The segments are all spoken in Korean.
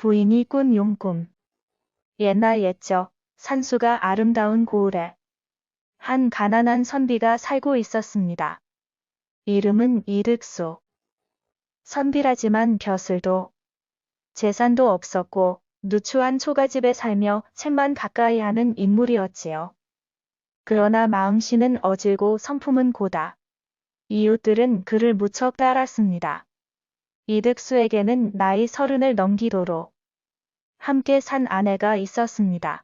부인이 꾼 용꿈. 옛날 옛적 산수가 아름다운 고을에 한 가난한 선비가 살고 있었습니다. 이름은 이득수. 선비라지만 벼슬도 재산도 없었고 누추한 초가집에 살며 책만 가까이 하는 인물이었지요. 그러나 마음씨는 어질고 성품은 고다. 이웃들은 그를 무척 따랐습니다. 이득수에게는 나이 30을 넘기도록 함께 산 아내가 있었습니다.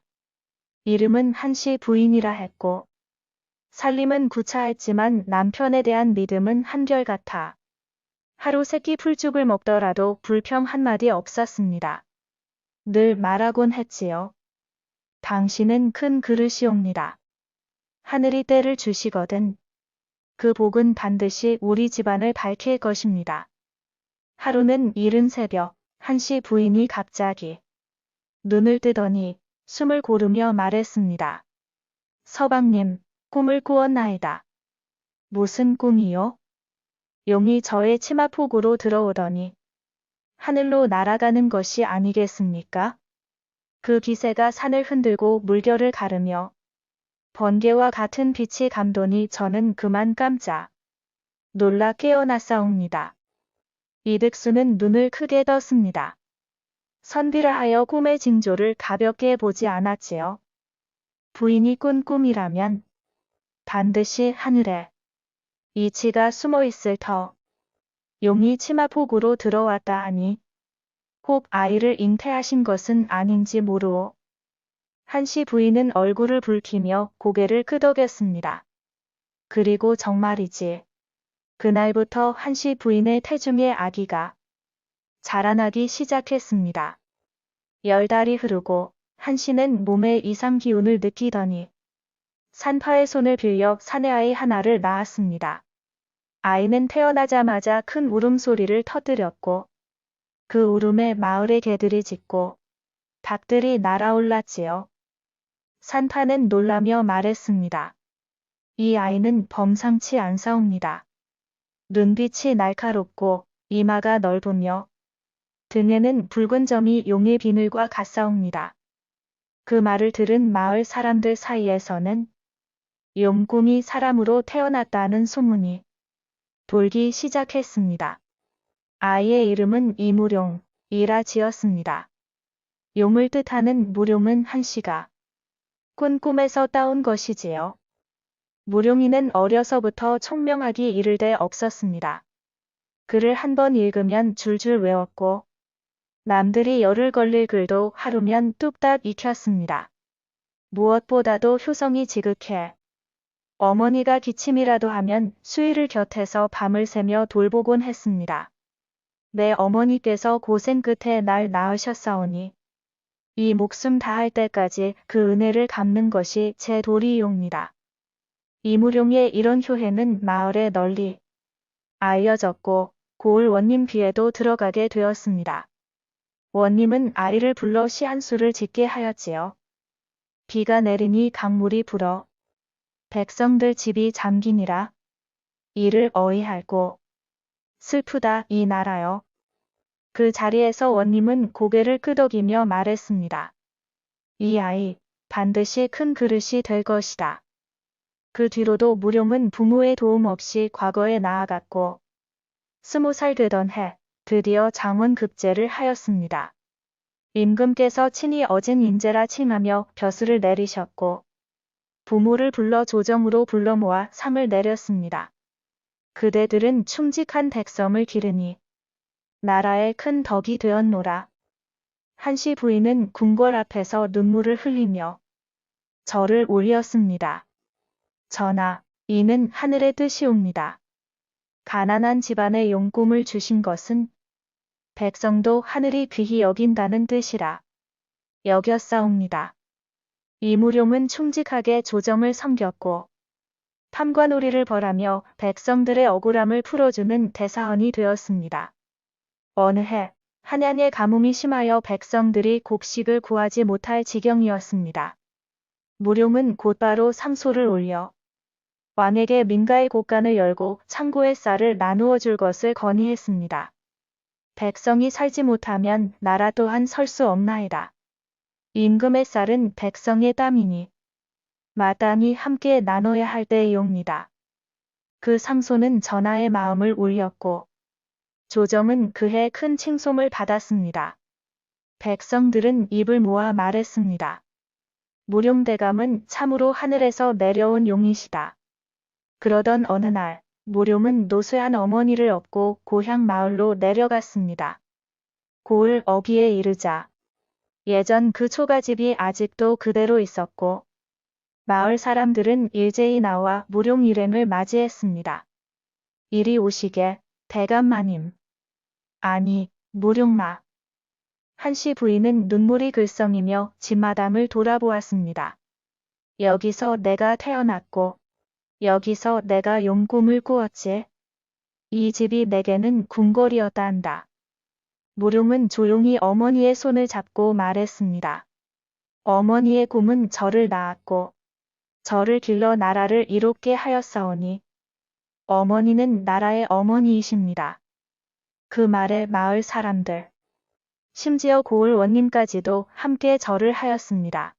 이름은 한씨 부인이라 했고 살림은 구차했지만 남편에 대한 믿음은 한결같아 하루 세끼 풀죽을 먹더라도 불평 한마디 없었습니다. 늘 말하곤 했지요. 당신은 큰 그릇이옵니다. 하늘이 때를 주시거든 그 복은 반드시 우리 집안을 밝힐 것입니다. 하루는 이른 새벽 한씨 부인이 갑자기 눈을 뜨더니 숨을 고르며 말했습니다. 서방님, 꿈을 꾸었나이다. 무슨 꿈이요? 용이 저의 치마폭으로 들어오더니 하늘로 날아가는 것이 아니겠습니까? 그 기세가 산을 흔들고 물결을 가르며 번개와 같은 빛이 감도니 저는 그만 깜짝 놀라 깨어났사옵니다. 이득수는 눈을 크게 떴습니다. 선비라 하여 꿈의 징조를 가볍게 보지 않았지요. 부인이 꾼 꿈이라면 반드시 하늘에 이치가 숨어 있을 터. 용이 치마폭으로 들어왔다 하니 혹 아이를 잉태하신 것은 아닌지 모르오. 한씨 부인은 얼굴을 붉히며 고개를 끄덕였습니다. 그리고 정말이지. 그날부터 한씨 부인의 태중의 아기가 자라나기 시작했습니다. 10달이 흐르고 한씨는 몸에 이상 기운을 느끼더니 산파의 손을 빌려 사내아이 하나를 낳았습니다. 아이는 태어나자마자 큰 울음소리를 터뜨렸고 그 울음에 마을의 개들이 짖고 닭들이 날아올랐지요. 산파는 놀라며 말했습니다. 이 아이는 범상치 않사옵니다. 눈빛이 날카롭고 이마가 넓으며 등에는 붉은 점이 용의 비늘과 같사옵니다. 그 말을 들은 마을 사람들 사이에서는 용꿈이 사람으로 태어났다는 소문이 돌기 시작했습니다. 아이의 이름은 이무룡이라 지었습니다. 용을 뜻하는 무룡은 한씨가 꾼 꿈에서 따온 것이지요. 무룡이는 어려서부터 총명하기 이를 데 없었습니다. 글을 한 번 읽으면 줄줄 외웠고 남들이 열을 걸릴 글도 하루면 뚝딱 익혔습니다. 무엇보다도 효성이 지극해 어머니가 기침이라도 하면 수의를 곁에서 밤을 새며 돌보곤 했습니다. 내 어머니께서 고생 끝에 날 낳으셨사오니 이 목숨 다할 때까지 그 은혜를 갚는 것이 제 도리이옵니다. 이무룡의 이런 효혜는 마을에 널리 알려졌고 고을 원님 귀에도 들어가게 되었습니다. 원님은 아이를 불러 시 한 수를 짓게 하였지요. 비가 내리니 강물이 불어 백성들 집이 잠기니라. 이를 어이할고 슬프다 이 나라여. 그 자리에서 원님은 고개를 끄덕이며 말했습니다. 이 아이 반드시 큰 그릇이 될 것이다. 그 뒤로도 무룡은 부모의 도움 없이 과거에 나아갔고 20살 되던 해 드디어 장원급제를 하였습니다. 임금께서 친히 어진 인재라 칭하며 벼슬을 내리셨고 부모를 불러 조정으로 불러 모아 상을 내렸습니다. 그대들은 충직한 백성을 기르니 나라의 큰 덕이 되었노라. 한씨 부인은 궁궐 앞에서 눈물을 흘리며 절을 올렸습니다. 전하, 이는 하늘의 뜻이옵니다. 가난한 집안에 용꿈을 주신 것은 백성도 하늘이 귀히 여긴다는 뜻이라 여겼사옵니다. 이무룡은 충직하게 조정을 섬겼고 탐관오리를 벌하며 백성들의 억울함을 풀어주는 대사원이 되었습니다. 어느 해 한양의 가뭄이 심하여 백성들이 곡식을 구하지 못할 지경이었습니다. 무룡은 곧바로 상소를 올려 왕에게 민가의 곳간을 열고 창고에 쌀을 나누어 줄 것을 건의했습니다. 백성이 살지 못하면 나라 또한 설 수 없나이다. 임금의 쌀은 백성의 땀이니 마땅히 함께 나눠야 할 때이옵니다. 그 상소는 전하의 마음을 울렸고 조정은 그해 큰 칭송을 받았습니다. 백성들은 입을 모아 말했습니다. 무룡대감은 참으로 하늘에서 내려온 용이시다. 그러던 어느 날 무룡은 노쇠한 어머니를 업고 고향 마을로 내려갔습니다. 고을 어귀에 이르자 예전 그 초가집이 아직도 그대로 있었고 마을 사람들은 일제히 나와 무룡 일행을 맞이했습니다. 이리 오시게 대감마님. 아니 무룡마. 한씨 부인은 눈물이 글썽이며 집마당을 돌아보았습니다. 여기서 내가 태어났고 여기서 내가 용꿈을 꾸었지. 이 집이 내게는 궁궐이었다 한다. 무룡은 조용히 어머니의 손을 잡고 말했습니다. 어머니의 꿈은 저를 낳았고 저를 길러 나라를 이롭게 하였사오니 어머니는 나라의 어머니이십니다. 그 말에 마을 사람들, 심지어 고을 원님까지도 함께 절을 하였습니다.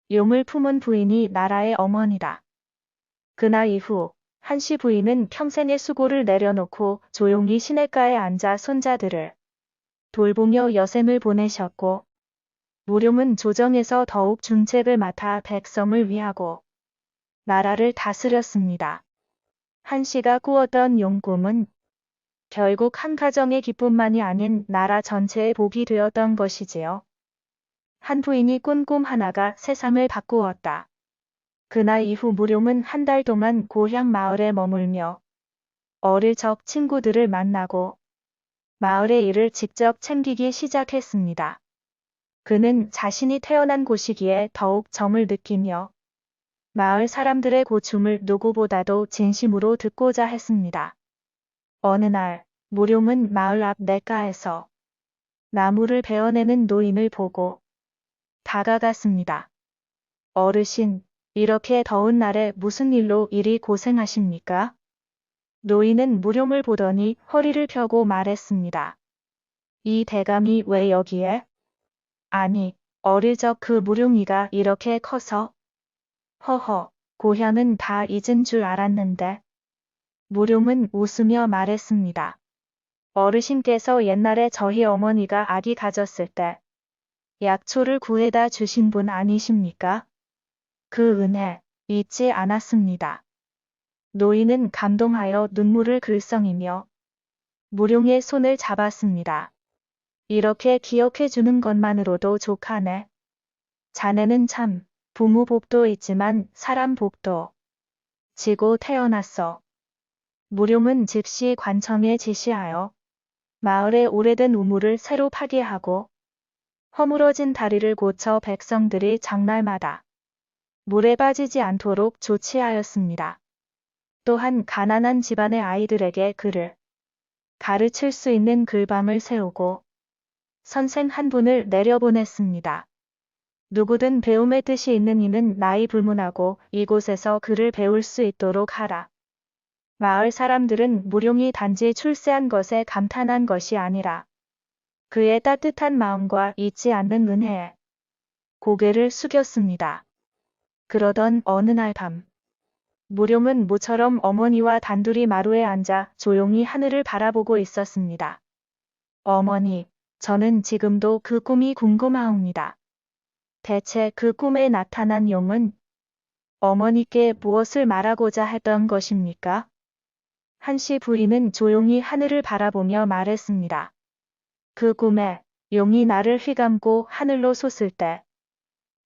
용을 품은 부인이 나라의 어머니다. 그날 이후 한씨 부인은 평생의 수고를 내려놓고 조용히 시냇가에 앉아 손자들을 돌보며 여생을 보내셨고 무룡은 조정에서 더욱 중책을 맡아 백성을 위하고 나라를 다스렸습니다. 한씨가 꾸었던 용꿈은 결국 한 가정의 기쁨만이 아닌 나라 전체의 복이 되었던 것이지요. 한 부인이 꾼 꿈 하나가 세상을 바꾸었다. 그날 이후 무룡은 한 달 동안 고향 마을에 머물며 어릴 적 친구들을 만나고 마을의 일을 직접 챙기기 시작했습니다. 그는 자신이 태어난 곳이기에 더욱 정을 느끼며 마을 사람들의 고충을 누구보다도 진심으로 듣고자 했습니다. 어느 날 무룡은 마을 앞 냇가에서 나무를 베어내는 노인을 보고 다가갔습니다. 어르신, 이렇게 더운 날에 무슨 일로 이리 고생하십니까? 노인은 무룡을 보더니 허리를 펴고 말했습니다. 이 대감이 왜 여기에? 아니, 어릴 적 그 무룡이가 이렇게 커서. 허허, 고향은 다 잊은 줄 알았는데. 무룡은 웃으며 말했습니다. 어르신께서 옛날에 저희 어머니가 아기 가졌을 때 약초를 구해다 주신 분 아니십니까? 그 은혜 잊지 않았습니다. 노인은 감동하여 눈물을 글썽이며 무룡의 손을 잡았습니다. 이렇게 기억해 주는 것만으로도 족하네. 자네는 참 부모 복도 있지만 사람 복도 지고 태어났어. 무룡은 즉시 관청에 지시하여 마을의 오래된 우물을 새로 파괴하고 허물어진 다리를 고쳐 백성들이 장날마다 물에 빠지지 않도록 조치하였습니다. 또한 가난한 집안의 아이들에게 글을 가르칠 수 있는 글방을 세우고 선생 한 분을 내려보냈습니다. 누구든 배움의 뜻이 있는 이는 나이 불문하고 이곳에서 글을 배울 수 있도록 하라. 마을 사람들은 무룡이 단지 출세한 것에 감탄한 것이 아니라 그의 따뜻한 마음과 잊지 않는 은혜에 고개를 숙였습니다. 그러던 어느 날 밤 무룡은 모처럼 어머니와 단둘이 마루에 앉아 조용히 하늘을 바라보고 있었습니다. 어머니, 저는 지금도 그 꿈이 궁금하옵니다. 대체 그 꿈에 나타난 용은 어머니께 무엇을 말하고자 했던 것입니까? 한씨 부인은 조용히 하늘을 바라보며 말했습니다. 그 꿈에 용이 나를 휘감고 하늘로 솟을 때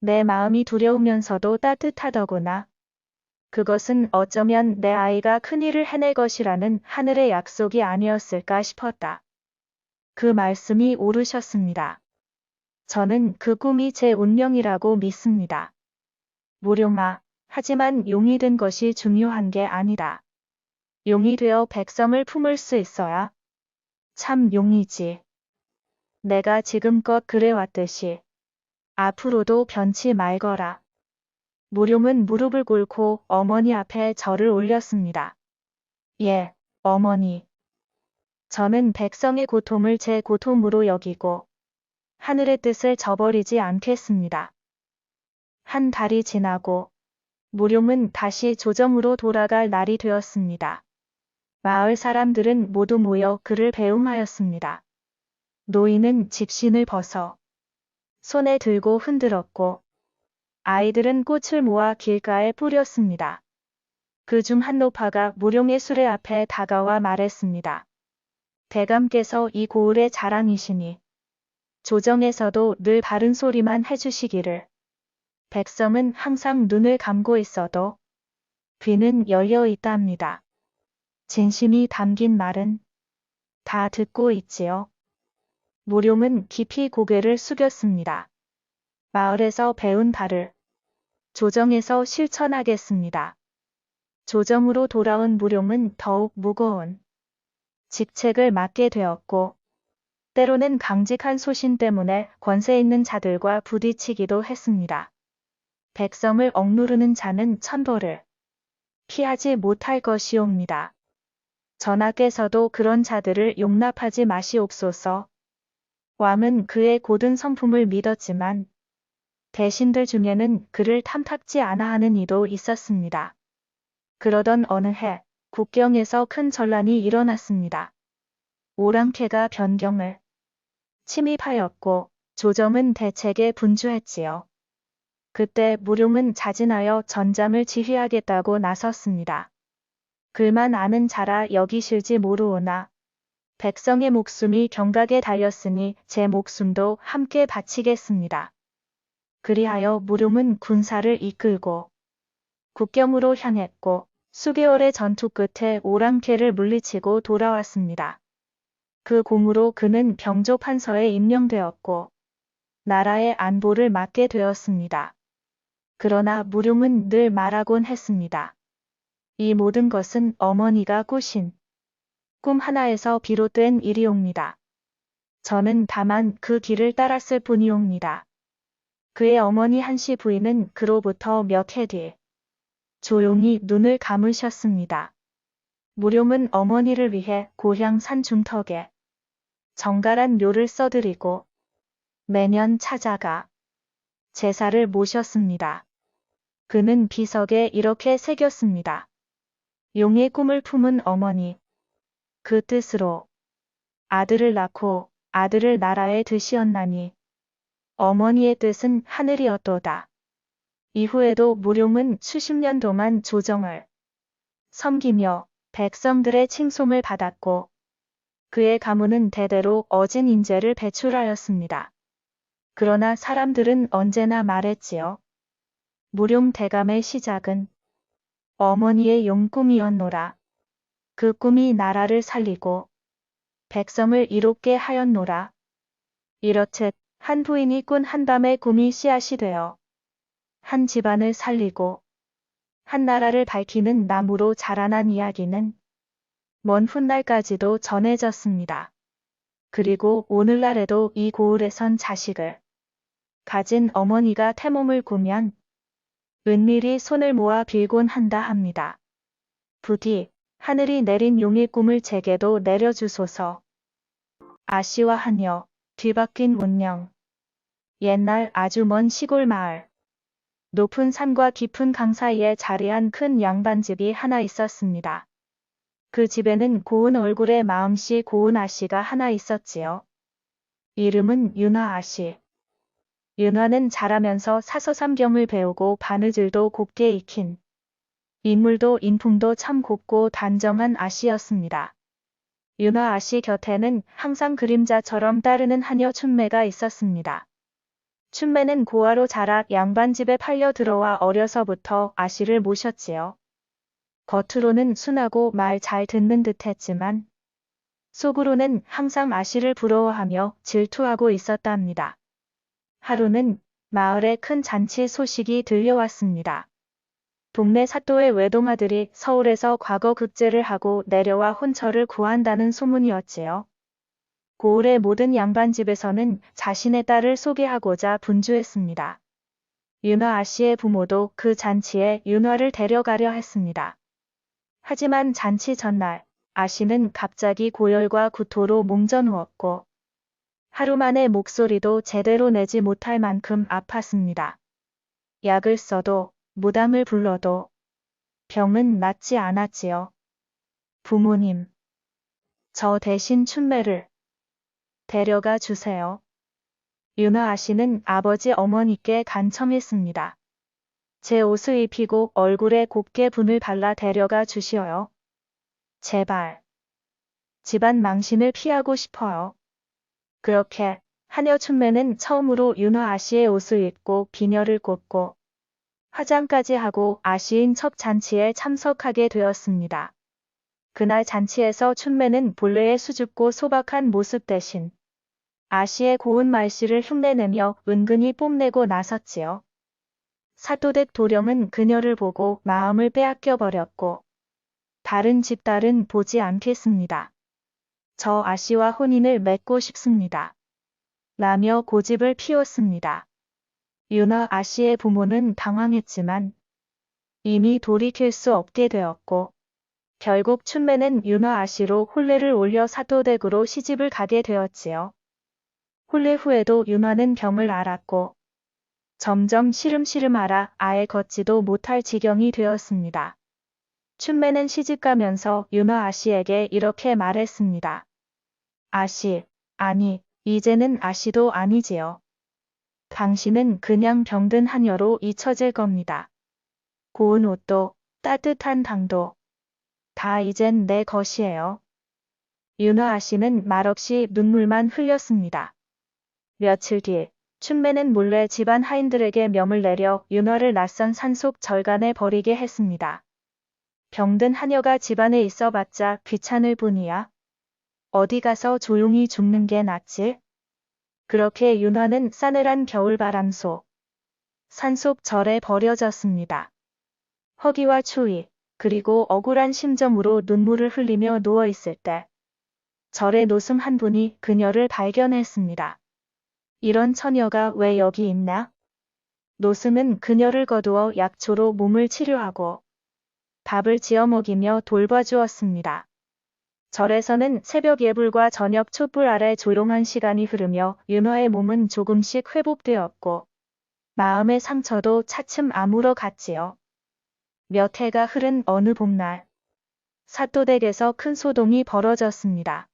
내 마음이 두려우면서도 따뜻하더구나. 그것은 어쩌면 내 아이가 큰일을 해낼 것이라는 하늘의 약속이 아니었을까 싶었다. 그 말씀이 옳으셨습니다. 저는 그 꿈이 제 운명이라고 믿습니다. 무룡아, 하지만 용이 된 것이 중요한 게 아니다. 용이 되어 백성을 품을 수 있어야 참 용이지. 내가 지금껏 그래왔듯이 앞으로도 변치 말거라. 무룡은 무릎을 꿇고 어머니 앞에 절을 올렸습니다. 예, 어머니. 저는 백성의 고통을 제 고통으로 여기고 하늘의 뜻을 저버리지 않겠습니다. 한 달이 지나고 무룡은 다시 조정으로 돌아갈 날이 되었습니다. 마을 사람들은 모두 모여 그를 배웅하였습니다. 노인은 집신을 벗어 손에 들고 흔들었고 아이들은 꽃을 모아 길가에 뿌렸습니다. 그중 한 노파가 무룡의 수레 앞에 다가와 말했습니다. 대감께서 이 고을의 자랑이시니 조정에서도 늘 바른 소리만 해주시기를. 백성은 항상 눈을 감고 있어도 귀는 열려 있답니다. 진심이 담긴 말은 다 듣고 있지요. 무룡은 깊이 고개를 숙였습니다. 마을에서 배운 바를 조정에서 실천하겠습니다. 조정으로 돌아온 무룡은 더욱 무거운 직책을 맡게 되었고 때로는 강직한 소신 때문에 권세 있는 자들과 부딪히기도 했습니다. 백성을 억누르는 자는 천벌을 피하지 못할 것이옵니다. 전하께서도 그런 자들을 용납하지 마시옵소서. 왕은 그의 고든 성품을 믿었지만 대신들 중에는 그를 탐탁지 않아 하는 이도 있었습니다. 그러던 어느 해 국경에서 큰 전란이 일어났습니다. 오랑캐가 변경을 침입하였고 조정은 대책에 분주했지요. 그때 무룡은 자진하여 전장을 지휘하겠다고 나섰습니다. 글만 아는 자라 여기실지 모르오나 백성의 목숨이 경각에 달렸으니 제 목숨도 함께 바치겠습니다. 그리하여 무룡은 군사를 이끌고 국경으로 향했고 수개월의 전투 끝에 오랑캐를 물리치고 돌아왔습니다. 그 공으로 그는 병조 판서에 임명되었고 나라의 안보를 맡게 되었습니다. 그러나 무룡은 늘 말하곤 했습니다. 이 모든 것은 어머니가 꾸신 꿈 하나에서 비롯된 일이옵니다. 저는 다만 그 길을 따랐을 뿐이옵니다. 그의 어머니 한씨 부인은 그로부터 몇 해 뒤 조용히 눈을 감으셨습니다. 무룡은 어머니를 위해 고향 산 중턱에 정갈한 묘를 써드리고 매년 찾아가 제사를 모셨습니다. 그는 비석에 이렇게 새겼습니다. 용의 꿈을 품은 어머니. 그 뜻으로 아들을 낳고 아들을 나라에 드시었나니 어머니의 뜻은 하늘이었도다. 이후에도 무룡은 수십 년 동안 조정을 섬기며 백성들의 칭송을 받았고 그의 가문은 대대로 어진 인재를 배출하였습니다. 그러나 사람들은 언제나 말했지요. 무룡 대감의 시작은 어머니의 용꿈이었노라. 그 꿈이 나라를 살리고 백성을 이롭게 하였노라. 이렇듯 한 부인이 꾼 한밤의 꿈이 씨앗이 되어 한 집안을 살리고 한 나라를 밝히는 나무로 자라난 이야기는 먼 훗날까지도 전해졌습니다. 그리고 오늘날에도 이 고을에선 자식을 가진 어머니가 태몽을 꾸면 은밀히 손을 모아 빌곤 한다 합니다. 부디 하늘이 내린 용의 꿈을 제게도 내려주소서. 아씨와 하녀, 뒤바뀐 운명. 옛날 아주 먼 시골 마을. 높은 산과 깊은 강 사이에 자리한 큰 양반집이 하나 있었습니다. 그 집에는 고운 얼굴의 마음씨 고운 아씨가 하나 있었지요. 이름은 윤화 아씨. 윤화는 자라면서 사서삼경을 배우고 바느질도 곱게 익힌 인물도 인품도 참 곱고 단정한 아씨였습니다. 윤화 아씨 곁에는 항상 그림자처럼 따르는 하녀 춘매가 있었습니다. 춘매는 고아로 자라 양반집에 팔려 들어와 어려서부터 아씨를 모셨지요. 겉으로는 순하고 말 잘 듣는 듯 했지만 속으로는 항상 아씨를 부러워하며 질투하고 있었답니다. 하루는 마을에 큰 잔치 소식이 들려왔습니다. 동네 사또의 외동아들이 서울에서 과거 급제를 하고 내려와 혼처를 구한다는 소문이었지요. 고을의 모든 양반집에서는 자신의 딸을 소개하고자 분주했습니다. 윤화 아씨의 부모도 그 잔치에 윤화를 데려가려 했습니다. 하지만 잔치 전날 아씨는 갑자기 고열과 구토로 몸져 누웠고 하루 만에 목소리도 제대로 내지 못할 만큼 아팠습니다. 약을 써도 무당을 불러도 병은 낫지 않았지요. 부모님, 저 대신 춘매를 데려가 주세요. 윤아 아씨는 아버지 어머니께 간청했습니다. 제 옷을 입히고 얼굴에 곱게 분을 발라 데려가 주시어요. 제발. 집안 망신을 피하고 싶어요. 그렇게 하녀 춘매는 처음으로 윤아 아씨의 옷을 입고 비녀를 꽂고 화장까지 하고 아씨인 첫 잔치에 참석하게 되었습니다. 그날 잔치에서 춘매는 본래의 수줍고 소박한 모습 대신 아씨의 고운 말씨를 흉내내며 은근히 뽐내고 나섰지요. 사또댁 도령은 그녀를 보고 마음을 빼앗겨 버렸고 다른 집딸은 보지 않겠습니다. 저 아씨와 혼인을 맺고 싶습니다. 라며 고집을 피웠습니다. 윤아 아씨의 부모는 당황했지만 이미 돌이킬 수 없게 되었고 결국 춘매는 윤아 아씨로 혼례를 올려 사또댁으로 시집을 가게 되었지요. 혼례 후에도 윤아는 병을 앓았고 점점 시름시름 앓아 아예 걷지도 못할 지경이 되었습니다. 춘매는 시집가면서 윤아 아씨에게 이렇게 말했습니다. 아씨, 아니, 이제는 아씨도 아니지요. 당신은 그냥 병든 하녀로 잊혀질 겁니다. 고운 옷도 따뜻한 당도 다 이젠 내 것이에요. 윤아 아씨는 말없이 눈물만 흘렸습니다. 며칠 뒤 춘매는 몰래 집안 하인들에게 명을 내려 윤아를 낯선 산속 절간에 버리게 했습니다. 병든 하녀가 집안에 있어봤자 귀찮을 뿐이야. 어디 가서 조용히 죽는 게 낫지? 그렇게 윤아는 싸늘한 겨울바람 속 산속 절에 버려졌습니다. 허기와 추위 그리고 억울한 심정으로 눈물을 흘리며 누워있을 때 절의 노승 한 분이 그녀를 발견했습니다. 이런 처녀가 왜 여기 있나? 노승은 그녀를 거두어 약초로 몸을 치료하고 밥을 지어 먹이며 돌봐주었습니다. 절에서는 새벽 예불과 저녁 촛불 아래 조용한 시간이 흐르며 윤화의 몸은 조금씩 회복되었고 마음의 상처도 차츰 아물어 갔지요. 몇 해가 흐른 어느 봄날 사또댁에서 큰 소동이 벌어졌습니다.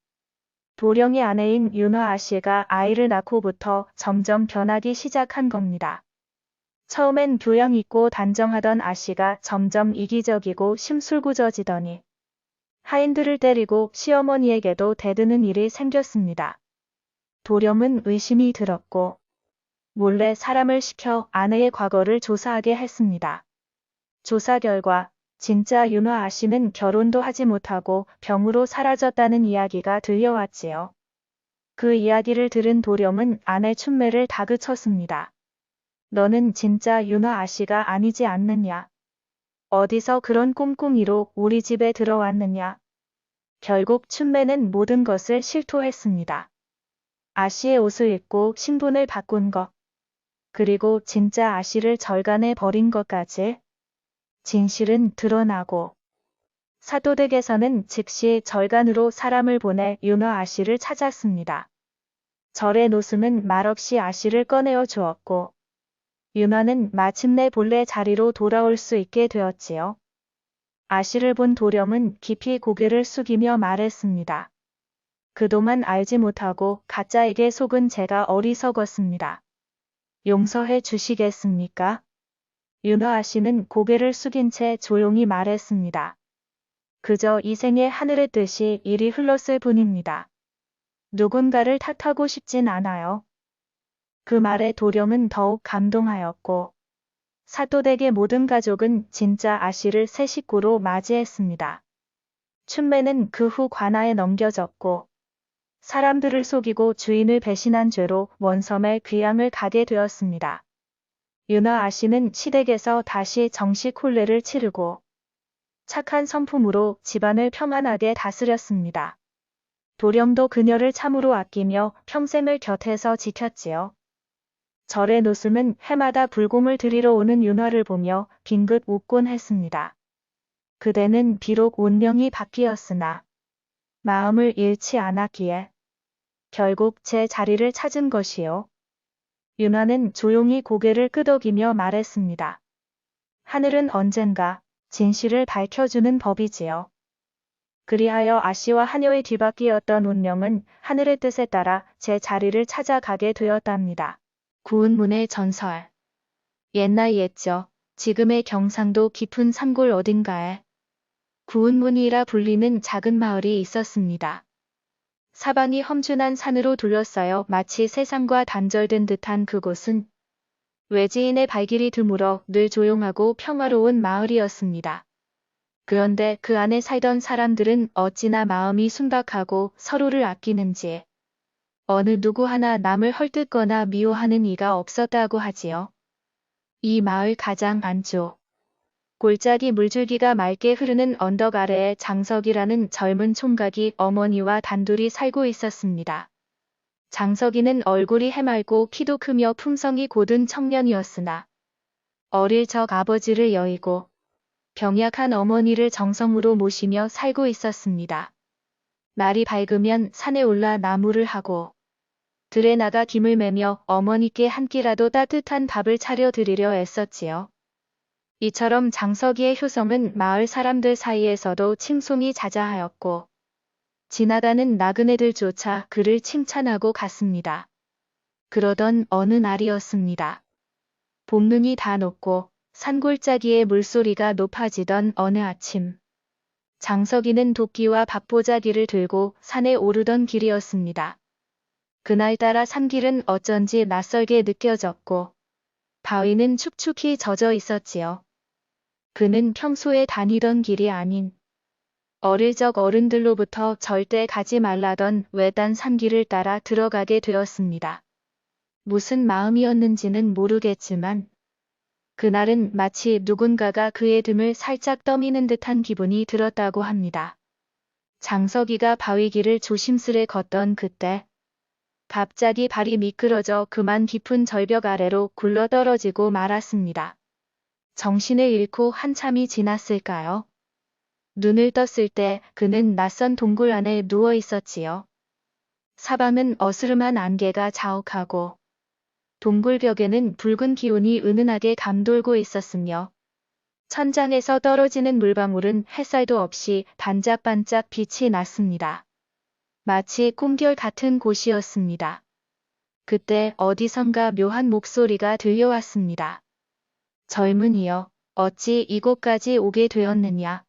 도령의 아내인 윤화 아씨가 아이를 낳고부터 점점 변하기 시작한 겁니다. 처음엔 교양 있고 단정하던 아씨가 점점 이기적이고 심술궂어지더니 하인들을 때리고 시어머니에게도 대드는 일이 생겼습니다. 도령은 의심이 들었고 몰래 사람을 시켜 아내의 과거를 조사하게 했습니다. 조사 결과 진짜 윤화 아씨는 결혼도 하지 못하고 병으로 사라졌다는 이야기가 들려왔지요. 그 이야기를 들은 도령은 아내 춘매를 다그쳤습니다. 너는 진짜 윤화 아씨가 아니지 않느냐? 어디서 그런 꼼꼼이로 우리 집에 들어왔느냐? 결국 춘매는 모든 것을 실토했습니다. 아씨의 옷을 입고 신분을 바꾼 것, 그리고 진짜 아씨를 절간에 버린 것까지 진실은 드러나고 사도댁에서는 즉시 절간으로 사람을 보내 윤화 아씨를 찾았습니다. 절의 노승은 말없이 아씨를 꺼내어 주었고 윤화는 마침내 본래 자리로 돌아올 수 있게 되었지요. 아씨를 본 도령은 깊이 고개를 숙이며 말했습니다. 그동안 알지 못하고 가짜에게 속은 제가 어리석었습니다. 용서해 주시겠습니까? 윤화 아씨는 고개를 숙인 채 조용히 말했습니다. 그저 이 생의 하늘의 뜻이 이리 흘렀을 뿐입니다. 누군가를 탓하고 싶진 않아요. 그 말에 도령은 더욱 감동하였고 사또댁의 모든 가족은 진짜 아씨를 새 식구로 맞이했습니다. 춘매는 그 후 관아에 넘겨졌고 사람들을 속이고 주인을 배신한 죄로 원섬에 귀양을 가게 되었습니다. 윤화 아씨는 시댁에서 다시 정식 혼례를 치르고 착한 성품으로 집안을 평안하게 다스렸습니다. 도령도 그녀를 참으로 아끼며 평생을 곁에서 지켰지요. 절의 노승은 해마다 불공을 드리러 오는 윤화를 보며 빙긋 웃곤 했습니다. 그대는 비록 운명이 바뀌었으나 마음을 잃지 않았기에 결국 제 자리를 찾은 것이요. 윤화는 조용히 고개를 끄덕이며 말했습니다. 하늘은 언젠가 진실을 밝혀주는 법이지요. 그리하여 아씨와 하녀의 뒤바뀌었던 운명은 하늘의 뜻에 따라 제 자리를 찾아가게 되었답니다. 구은문의 전설. 옛날 옛적 지금의 경상도 깊은 산골 어딘가에 구은문이라 불리는 작은 마을이 있었습니다. 사방이 험준한 산으로 둘러싸여 마치 세상과 단절된 듯한 그곳은 외지인의 발길이 드물어 늘 조용하고 평화로운 마을이었습니다. 그런데 그 안에 살던 사람들은 어찌나 마음이 순박하고 서로를 아끼는지 어느 누구 하나 남을 헐뜯거나 미워하는 이가 없었다고 하지요. 이 마을 가장 안쪽 골짜기 물줄기가 맑게 흐르는 언덕 아래에 장석이라는 젊은 총각이 어머니와 단둘이 살고 있었습니다. 장석이는 얼굴이 해맑고 키도 크며 품성이 고든 청년이었으나 어릴 적 아버지를 여의고 병약한 어머니를 정성으로 모시며 살고 있었습니다. 날이 밝으면 산에 올라 나무를 하고 들에 나가 김을 매며 어머니께 한 끼라도 따뜻한 밥을 차려 드리려 애썼지요. 이처럼 장석이의 효성은 마을 사람들 사이에서도 칭송이 자자하였고 지나가는 나그네들조차 그를 칭찬하고 갔습니다. 그러던 어느 날이었습니다. 봄눈이 다 녹고 산골짜기의 물소리가 높아지던 어느 아침. 장석이는 도끼와 밥보자기를 들고 산에 오르던 길이었습니다. 그날따라 산길은 어쩐지 낯설게 느껴졌고 바위는 축축히 젖어 있었지요. 그는 평소에 다니던 길이 아닌 어릴 적 어른들로부터 절대 가지 말라던 외딴 산길을 따라 들어가게 되었습니다. 무슨 마음이었는지는 모르겠지만 그날은 마치 누군가가 그의 등을 살짝 떠미는 듯한 기분이 들었다고 합니다. 장석이가 바위길을 조심스레 걷던 그때 갑자기 발이 미끄러져 그만 깊은 절벽 아래로 굴러떨어지고 말았습니다. 정신을 잃고 한참이 지났을까요? 눈을 떴을 때 그는 낯선 동굴 안에 누워 있었지요. 사방은 어스름한 안개가 자욱하고 동굴 벽에는 붉은 기운이 은은하게 감돌고 있었으며 천장에서 떨어지는 물방울은 햇살도 없이 반짝반짝 빛이 났습니다. 마치 꿈결 같은 곳이었습니다. 그때 어디선가 묘한 목소리가 들려왔습니다. 젊은이여, 어찌 이곳까지 오게 되었느냐?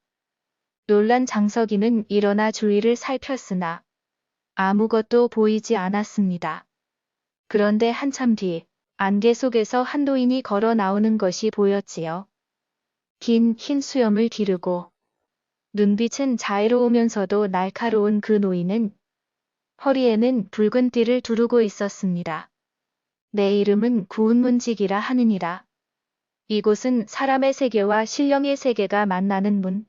놀란 장석이는 일어나 주위를 살폈으나 아무것도 보이지 않았습니다. 그런데 한참 뒤 안개 속에서 한 노인이 걸어 나오는 것이 보였지요. 긴 흰 수염을 기르고 눈빛은 자애로우면서도 날카로운 그 노인은 허리에는 붉은 띠를 두르고 있었습니다. 내 이름은 구운문직이라 하느니라. 이곳은 사람의 세계와 신령의 세계가 만나는 문.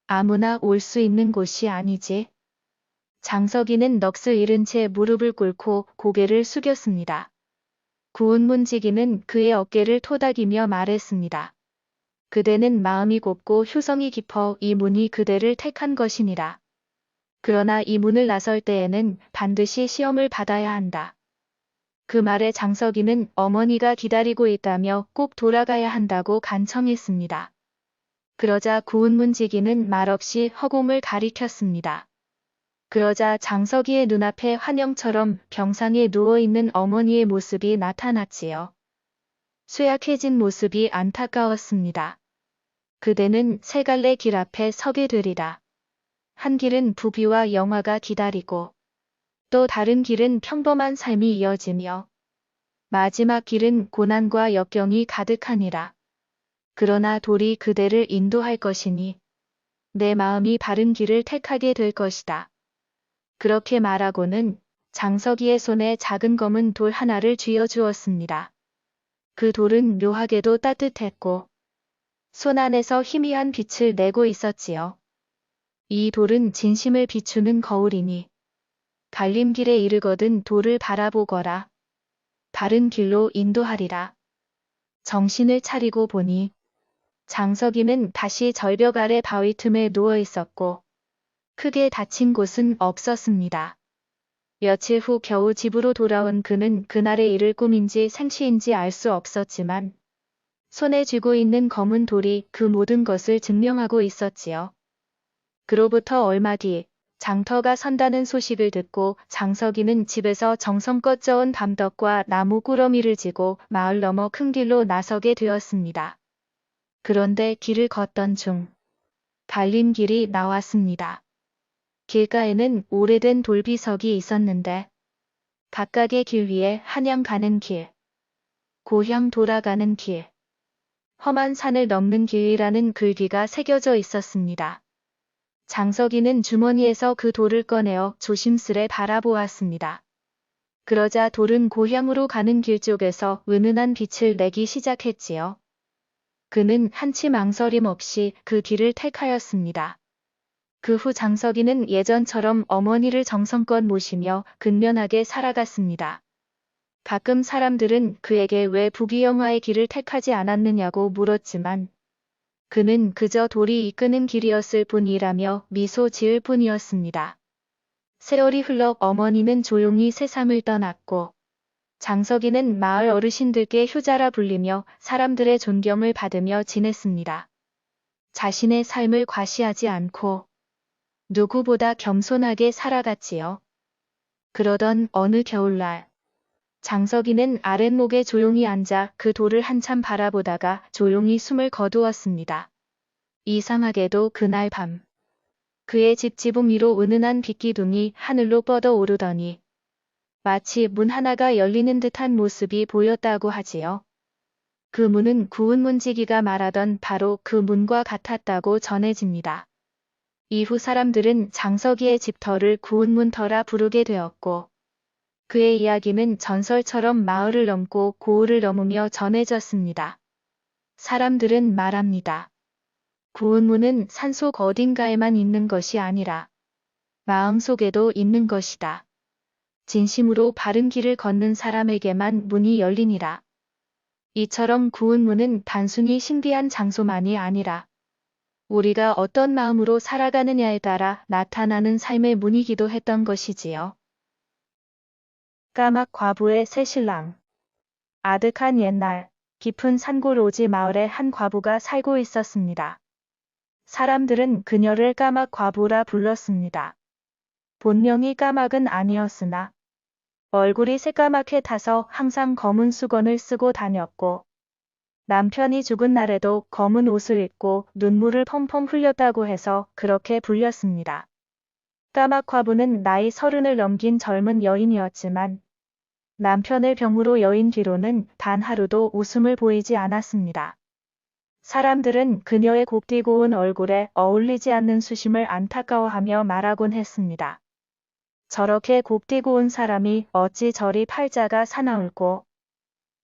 아무나 올 수 있는 곳이 아니지. 장석이는 넋을 잃은 채 무릎을 꿇고 고개를 숙였습니다. 구운문지기는 그의 어깨를 토닥이며 말했습니다. 그대는 마음이 곱고 효성이 깊어 이 문이 그대를 택한 것이니라. 그러나 이 문을 나설 때에는 반드시 시험을 받아야 한다. 그 말에 장석이는 어머니가 기다리고 있다며 꼭 돌아가야 한다고 간청했습니다. 그러자 구운문지기는 말없이 허공을 가리켰습니다. 그러자 장석이의 눈앞에 환영처럼 병상에 누워있는 어머니의 모습이 나타났지요. 쇠약해진 모습이 안타까웠습니다. 그대는 세 갈래 길 앞에 서게 되리라. 한 길은 부귀와 영화가 기다리고 또 다른 길은 평범한 삶이 이어지며 마지막 길은 고난과 역경이 가득하니라. 그러나 돌이 그대를 인도할 것이니 내 마음이 바른 길을 택하게 될 것이다. 그렇게 말하고는 장석이의 손에 작은 검은 돌 하나를 쥐어주었습니다. 그 돌은 묘하게도 따뜻했고 손 안에서 희미한 빛을 내고 있었지요. 이 돌은 진심을 비추는 거울이니 갈림길에 이르거든 돌을 바라보거라. 바른 길로 인도하리라. 정신을 차리고 보니 장석이는 다시 절벽 아래 바위 틈에 누워 있었고 크게 다친 곳은 없었습니다. 며칠 후 겨우 집으로 돌아온 그는 그날의 일을 꿈인지 생시인지 알 수 없었지만 손에 쥐고 있는 검은 돌이 그 모든 것을 증명하고 있었지요. 그로부터 얼마 뒤 장터가 선다는 소식을 듣고 장석이는 집에서 정성껏 저은 밤떡과 나무 꾸러미를 지고 마을 너머 큰 길로 나서게 되었습니다. 그런데 길을 걷던 중 달린 길이 나왔습니다. 길가에는 오래된 돌비석이 있었는데 각각의 길 위에 한양 가는 길, 고향 돌아가는 길, 험한 산을 넘는 길이라는 글귀가 새겨져 있었습니다. 장석이는 주머니에서 그 돌을 꺼내어 조심스레 바라보았습니다. 그러자 돌은 고향으로 가는 길 쪽에서 은은한 빛을 내기 시작했지요. 그는 한치 망설임 없이 그 길을 택하였습니다. 그 후 장석이는 예전처럼 어머니를 정성껏 모시며 근면하게 살아갔습니다. 가끔 사람들은 그에게 왜 부귀영화의 길을 택하지 않았느냐고 물었지만 그는 그저 돌이 이끄는 길이었을 뿐이라며 미소 지을 뿐이었습니다. 세월이 흘러 어머니는 조용히 세상을 떠났고 장석이는 마을 어르신들께 효자라 불리며 사람들의 존경을 받으며 지냈습니다. 자신의 삶을 과시하지 않고 누구보다 겸손하게 살아갔지요. 그러던 어느 겨울날 장석이는 아랫목에 조용히 앉아 그 돌을 한참 바라보다가 조용히 숨을 거두었습니다. 이상하게도 그날 밤 그의 집 지붕 위로 은은한 빛기둥이 하늘로 뻗어 오르더니 마치 문 하나가 열리는 듯한 모습이 보였다고 하지요. 그 문은 구운 문지기가 말하던 바로 그 문과 같았다고 전해집니다. 이후 사람들은 장석이의 집터를 구운 문터라 부르게 되었고 그의 이야기는 전설처럼 마을을 넘고 고을을 넘으며 전해졌습니다. 사람들은 말합니다. 구운 문은 산속 어딘가에만 있는 것이 아니라 마음속에도 있는 것이다. 진심으로 바른 길을 걷는 사람에게만 문이 열리니라. 이처럼 구운 문은 단순히 신비한 장소만이 아니라 우리가 어떤 마음으로 살아가느냐에 따라 나타나는 삶의 문이기도 했던 것이지요. 까막 과부의 새신랑. 아득한 옛날 깊은 산골 오지 마을에 한 과부가 살고 있었습니다. 사람들은 그녀를 까막 과부라 불렀습니다. 본명이 까막은 아니었으나 얼굴이 새까맣게 타서 항상 검은 수건을 쓰고 다녔고 남편이 죽은 날에도 검은 옷을 입고 눈물을 펑펑 흘렸다고 해서 그렇게 불렸습니다. 까막 과부는 나이 30을 넘긴 젊은 여인이었지만 남편의 병으로 여인 뒤로는 단 하루도 웃음을 보이지 않았습니다. 사람들은 그녀의 곱디고 온 얼굴에 어울리지 않는 수심을 안타까워하며 말하곤 했습니다. 저렇게 곱디고 온 사람이 어찌 저리 팔자가 사나울꼬.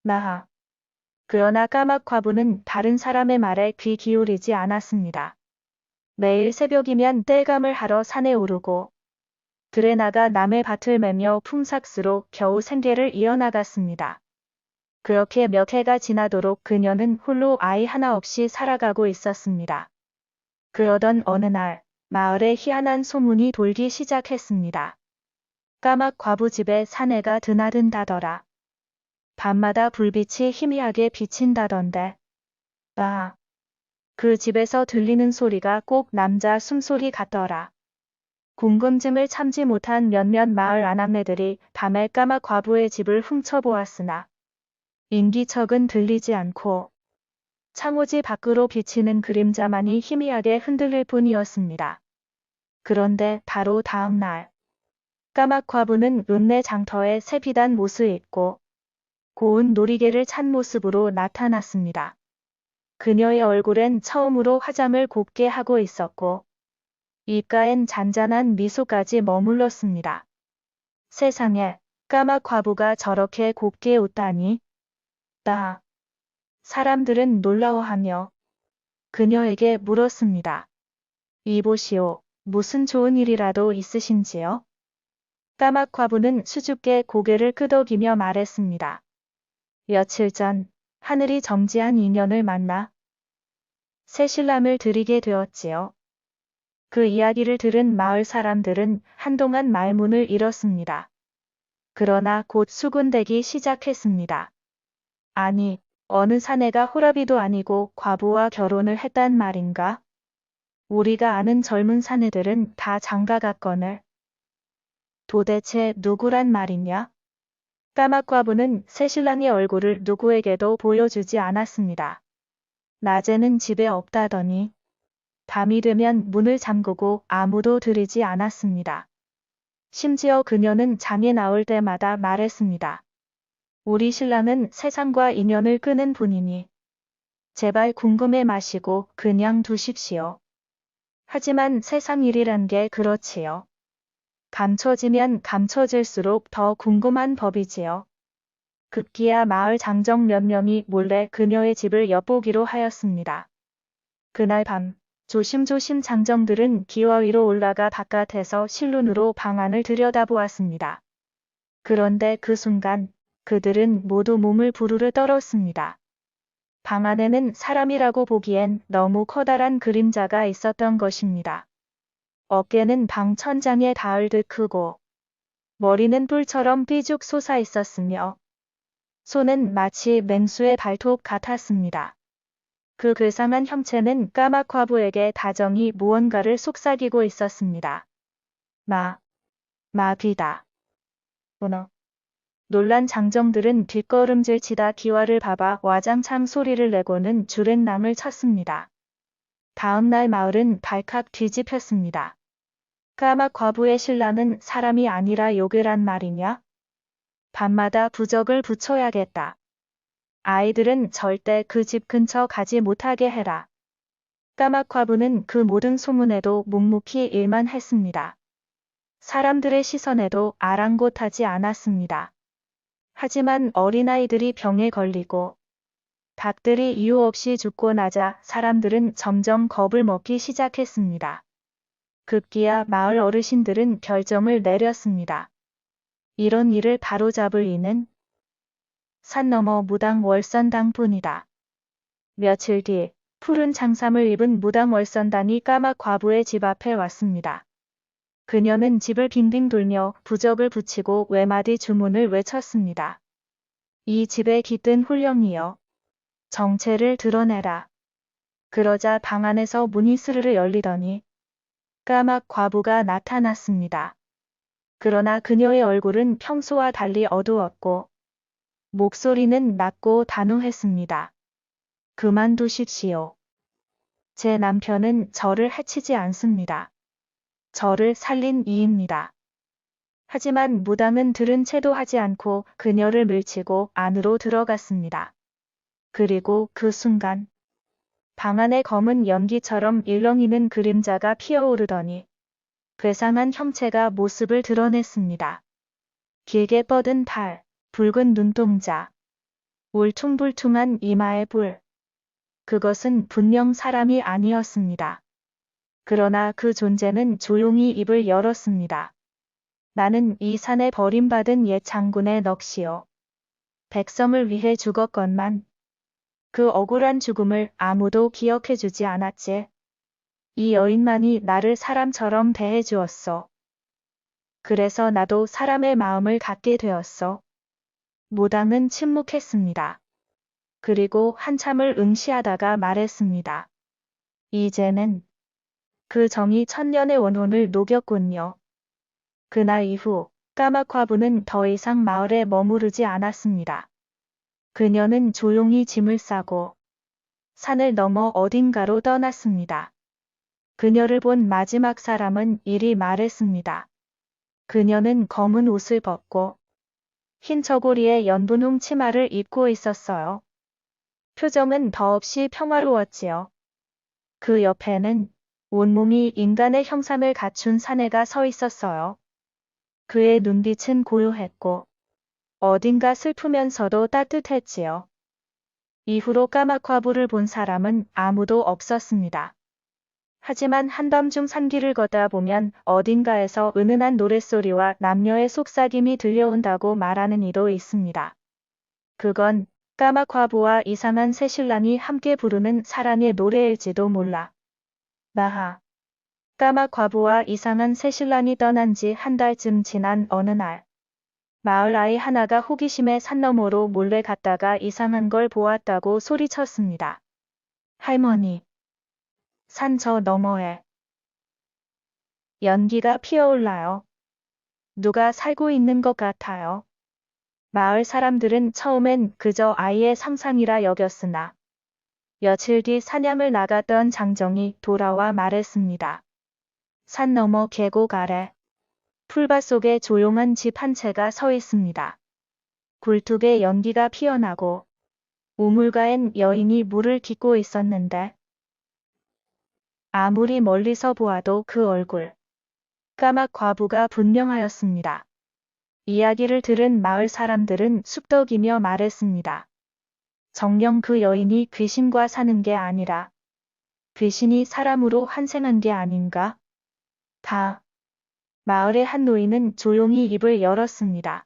나하. 그러나 까막 과부는 다른 사람의 말에 귀 기울이지 않았습니다. 매일 새벽이면 땔감을 하러 산에 오르고 들에 나가 남의 밭을 매며 품삯으로 겨우 생계를 이어나갔습니다. 그렇게 몇 해가 지나도록 그녀는 홀로 아이 하나 없이 살아가고 있었습니다. 그러던 어느 날 마을에 희한한 소문이 돌기 시작했습니다. 까막 과부 집에 사내가 드나든다더라. 밤마다 불빛이 희미하게 비친다던데. 아, 그 집에서 들리는 소리가 꼭 남자 숨소리 같더라. 궁금증을 참지 못한 몇몇 마을 아낙네들이 밤에 까막 과부의 집을 훔쳐보았으나 인기척은 들리지 않고 창호지 밖으로 비치는 그림자만이 희미하게 흔들릴 뿐이었습니다. 그런데 바로 다음 날 까막 과부는 읍내 장터에 새 비단 못을 입고 고운 놀이개를 찬 모습으로 나타났습니다. 그녀의 얼굴엔 처음으로 화장을 곱게 하고 있었고 입가엔 잔잔한 미소까지 머물렀습니다. 세상에, 까막 과부가 저렇게 곱게 웃다니. 사람들은 놀라워하며 그녀에게 물었습니다. 이보시오, 무슨 좋은 일이라도 있으신지요? 까막 과부는 수줍게 고개를 끄덕이며 말했습니다. 며칠 전 하늘이 정지한 인연을 만나 새신랑을 드리게 되었지요. 그 이야기를 들은 마을 사람들은 한동안 말문을 잃었습니다. 그러나 곧 수군대기 시작했습니다. 아니, 어느 사내가 호라비도 아니고 과부와 결혼을 했단 말인가? 우리가 아는 젊은 사내들은 다 장가갔거늘. 도대체 누구란 말이냐? 까막과부는 새신랑의 얼굴을 누구에게도 보여주지 않았습니다. 낮에는 집에 없다더니 밤이 되면 문을 잠그고 아무도 들이지 않았습니다. 심지어 그녀는 잠이 나올 때마다 말했습니다. 우리 신랑은 세상과 인연을 끄는 분이니 제발 궁금해 마시고 그냥 두십시오. 하지만 세상 일이란 게 그렇지요. 감춰지면 감춰질수록 더 궁금한 법이지요. 급기야 마을 장정 몇 명이 몰래 그녀의 집을 엿보기로 하였습니다. 그날 밤 조심조심 장정들은 기와 위로 올라가 바깥에서 실눈으로 방 안을 들여다보았습니다. 그런데 그 순간 그들은 모두 몸을 부르르 떨었습니다. 방 안에는 사람이라고 보기엔 너무 커다란 그림자가 있었던 것입니다. 어깨는 방 천장에 닿을 듯 크고 머리는 뿔처럼 삐죽 솟아 있었으며 손은 마치 맹수의 발톱 같았습니다. 그 괴상한 형체는 까마과부에게 다정히 무언가를 속삭이고 있었습니다. 마비다. 놀란 장정들은 뒷걸음질 치다 기와를 밟아 와장창 소리를 내고는 주랭랑을 쳤습니다. 다음 날 마을은 발칵 뒤집혔습니다. 까마과부의 신랑은 사람이 아니라 요괴란 말이냐? 밤마다 부적을 붙여야겠다. 아이들은 절대 그 집 근처 가지 못하게 해라. 까마과부는 그 모든 소문에도 묵묵히 일만 했습니다. 사람들의 시선에도 아랑곳하지 않았습니다. 하지만 어린아이들이 병에 걸리고 닭들이 이유 없이 죽고 나자 사람들은 점점 겁을 먹기 시작했습니다. 급기야 마을 어르신들은 결정을 내렸습니다. 이런 일을 바로잡을 이는 산 너머 무당 월선당뿐이다. 며칠 뒤 푸른 장삼을 입은 무당 월선당이 까마과부의 집 앞에 왔습니다. 그녀는 집을 빙빙 돌며 부적을 붙이고 외마디 주문을 외쳤습니다. 이 집에 깃든 훌령이여, 정체를 드러내라. 그러자 방 안에서 문이 스르르 열리더니 까마과부가 나타났습니다. 그러나 그녀의 얼굴은 평소와 달리 어두웠고 목소리는 낮고 단호했습니다. 그만두십시오. 제 남편은 저를 해치지 않습니다. 저를 살린 이입니다. 하지만 무당은 들은 채도 하지 않고 그녀를 밀치고 안으로 들어갔습니다. 그리고 그 순간 방 안에 검은 연기처럼 일렁이는 그림자가 피어오르더니 괴상한 형체가 모습을 드러냈습니다. 길게 뻗은 팔, 붉은 눈동자, 울퉁불퉁한 이마의 뿔. 그것은 분명 사람이 아니었습니다. 그러나 그 존재는 조용히 입을 열었습니다. 나는 이 산에 버림받은 옛 장군의 넋이요. 백성을 위해 죽었건만 그 억울한 죽음을 아무도 기억해주지 않았지. 이 여인만이 나를 사람처럼 대해주었어. 그래서 나도 사람의 마음을 갖게 되었어. 무당은 침묵했습니다. 그리고 한참을 응시하다가 말했습니다. 이제는 그 정이 천년의 원혼을 녹였군요. 그날 이후 까마과부는 더 이상 마을에 머무르지 않았습니다. 그녀는 조용히 짐을 싸고 산을 넘어 어딘가로 떠났습니다. 그녀를 본 마지막 사람은 이리 말했습니다. 그녀는 검은 옷을 벗고 흰 저고리에 연분홍 치마를 입고 있었어요. 표정은 더없이 평화로웠지요. 그 옆에는 온몸이 인간의 형상을 갖춘 사내가 서 있었어요. 그의 눈빛은 고요했고 어딘가 슬프면서도 따뜻했지요. 이후로 까마과부를 본 사람은 아무도 없었습니다. 하지만 한밤중 산길을 걷다 보면 어딘가에서 은은한 노랫소리와 남녀의 속삭임이 들려온다고 말하는 이도 있습니다. 그건 까마과부와 이상한 새신랑이 함께 부르는 사랑의 노래일지도 몰라. 나하. 까막 과부와 이상한 새신랑이 떠난 지 한 달쯤 지난 어느 날, 마을 아이 하나가 호기심에 산 너머로 몰래 갔다가 이상한 걸 보았다고 소리쳤습니다. 할머니, 산 저 너머에 연기가 피어올라요. 누가 살고 있는 것 같아요. 마을 사람들은 처음엔 그저 아이의 상상이라 여겼으나 며칠 뒤 사냥을 나갔던 장정이 돌아와 말했습니다. 산 너머 계곡 아래 풀밭 속에 조용한 집 한 채가 서 있습니다. 굴뚝에 연기가 피어나고 우물가엔 여인이 물을 깃고 있었는데 아무리 멀리서 보아도 그 얼굴, 까막 과부가 분명하였습니다. 이야기를 들은 마을 사람들은 쑥덕이며 말했습니다. 정녕 그 여인이 귀신과 사는 게 아니라 귀신이 사람으로 환생한 게 아닌가? 마을의 한 노인은 조용히 입을 열었습니다.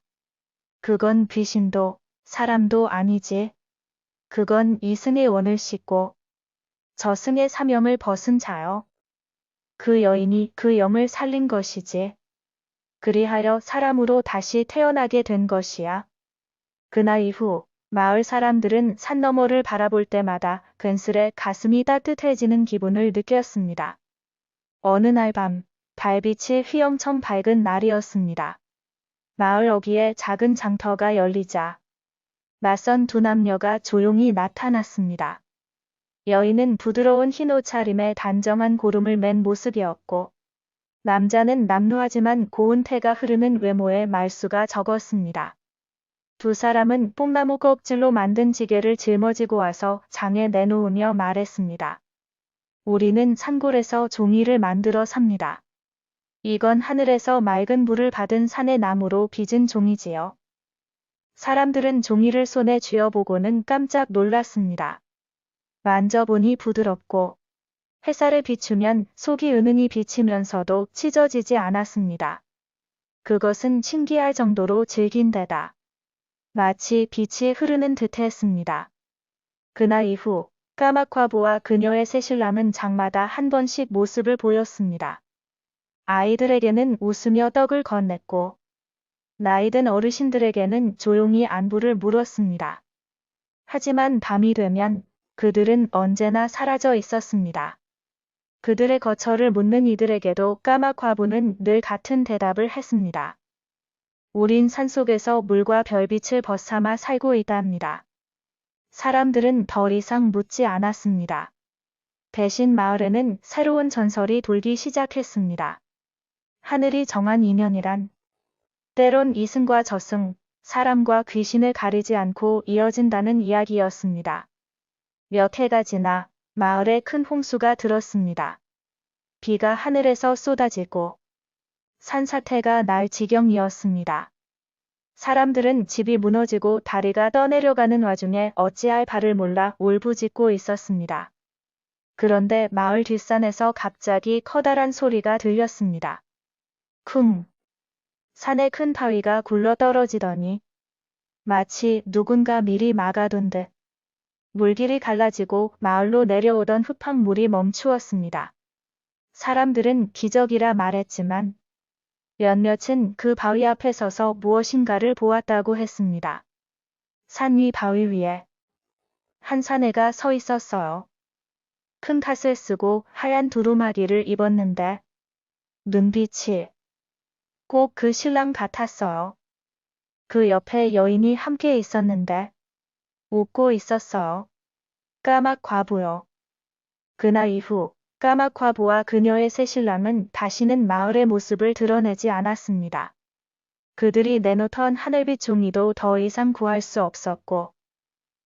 그건 귀신도 사람도 아니지. 그건 이승의 원을 씻고 저승의 사명을 벗은 자요. 그 여인이 그 영을 살린 것이지. 그리하여 사람으로 다시 태어나게 된 것이야. 그날 이후 마을 사람들은 산 너머를 바라볼 때마다 괜스레 가슴이 따뜻해지는 기분을 느꼈습니다. 어느 날 밤, 달빛이 휘영청 밝은 날이었습니다. 마을 어귀에 작은 장터가 열리자 낯선 두 남녀가 조용히 나타났습니다. 여인은 부드러운 흰 옷차림에 단정한 고름을 맨 모습이었고 남자는 남루하지만 고운 태가 흐르는 외모에 말수가 적었습니다. 두 사람은 뽕나무 껍질로 만든 지게를 짊어지고 와서 장에 내놓으며 말했습니다. 우리는 산골에서 종이를 만들어 삽니다. 이건 하늘에서 맑은 물을 받은 산의 나무로 빚은 종이지요. 사람들은 종이를 손에 쥐어보고는 깜짝 놀랐습니다. 만져보니 부드럽고 햇살에 비추면 속이 은은히 비치면서도 찢어지지 않았습니다. 그것은 신기할 정도로 질긴 데다 마치 빛이 흐르는 듯했습니다. 그날 이후 까막 과부와 그녀의 새신랑은 장마다 한 번씩 모습을 보였습니다. 아이들에게는 웃으며 떡을 건넸고 나이든 어르신들에게는 조용히 안부를 물었습니다. 하지만 밤이 되면 그들은 언제나 사라져 있었습니다. 그들의 거처를 묻는 이들에게도 까막 과부는 늘 같은 대답을 했습니다. 우린 산속에서 물과 별빛을 벗삼아 살고 있답니다. 사람들은 더 이상 묻지 않았습니다. 대신 마을에는 새로운 전설이 돌기 시작했습니다. 하늘이 정한 인연이란 때론 이승과 저승, 사람과 귀신을 가리지 않고 이어진다는 이야기였습니다. 몇 해가 지나 마을에 큰 홍수가 들었습니다. 비가 하늘에서 쏟아지고 산사태가 날 지경이었습니다. 사람들은 집이 무너지고 다리가 떠내려가는 와중에 어찌할 바를 몰라 울부짖고 있었습니다. 그런데 마을 뒷산에서 갑자기 커다란 소리가 들렸습니다. 쿵! 산에 큰 바위가 굴러 떨어지더니 마치 누군가 미리 막아둔 듯 물길이 갈라지고 마을로 내려오던 흙탕물이 멈추었습니다. 사람들은 기적이라 말했지만 몇몇은 그 바위 앞에 서서 무엇인가를 보았다고 했습니다. 산 위 바위 위에 한 사내가 서 있었어요. 큰 탓을 쓰고 하얀 두루마기를 입었는데 눈빛이 꼭 그 신랑 같았어요. 그 옆에 여인이 함께 있었는데 웃고 있었어요. 까막 과부요. 그날 이후 까막 과부와 그녀의 새신랑은 다시는 마을의 모습을 드러내지 않았습니다. 그들이 내놓던 하늘빛 종이도 더 이상 구할 수 없었고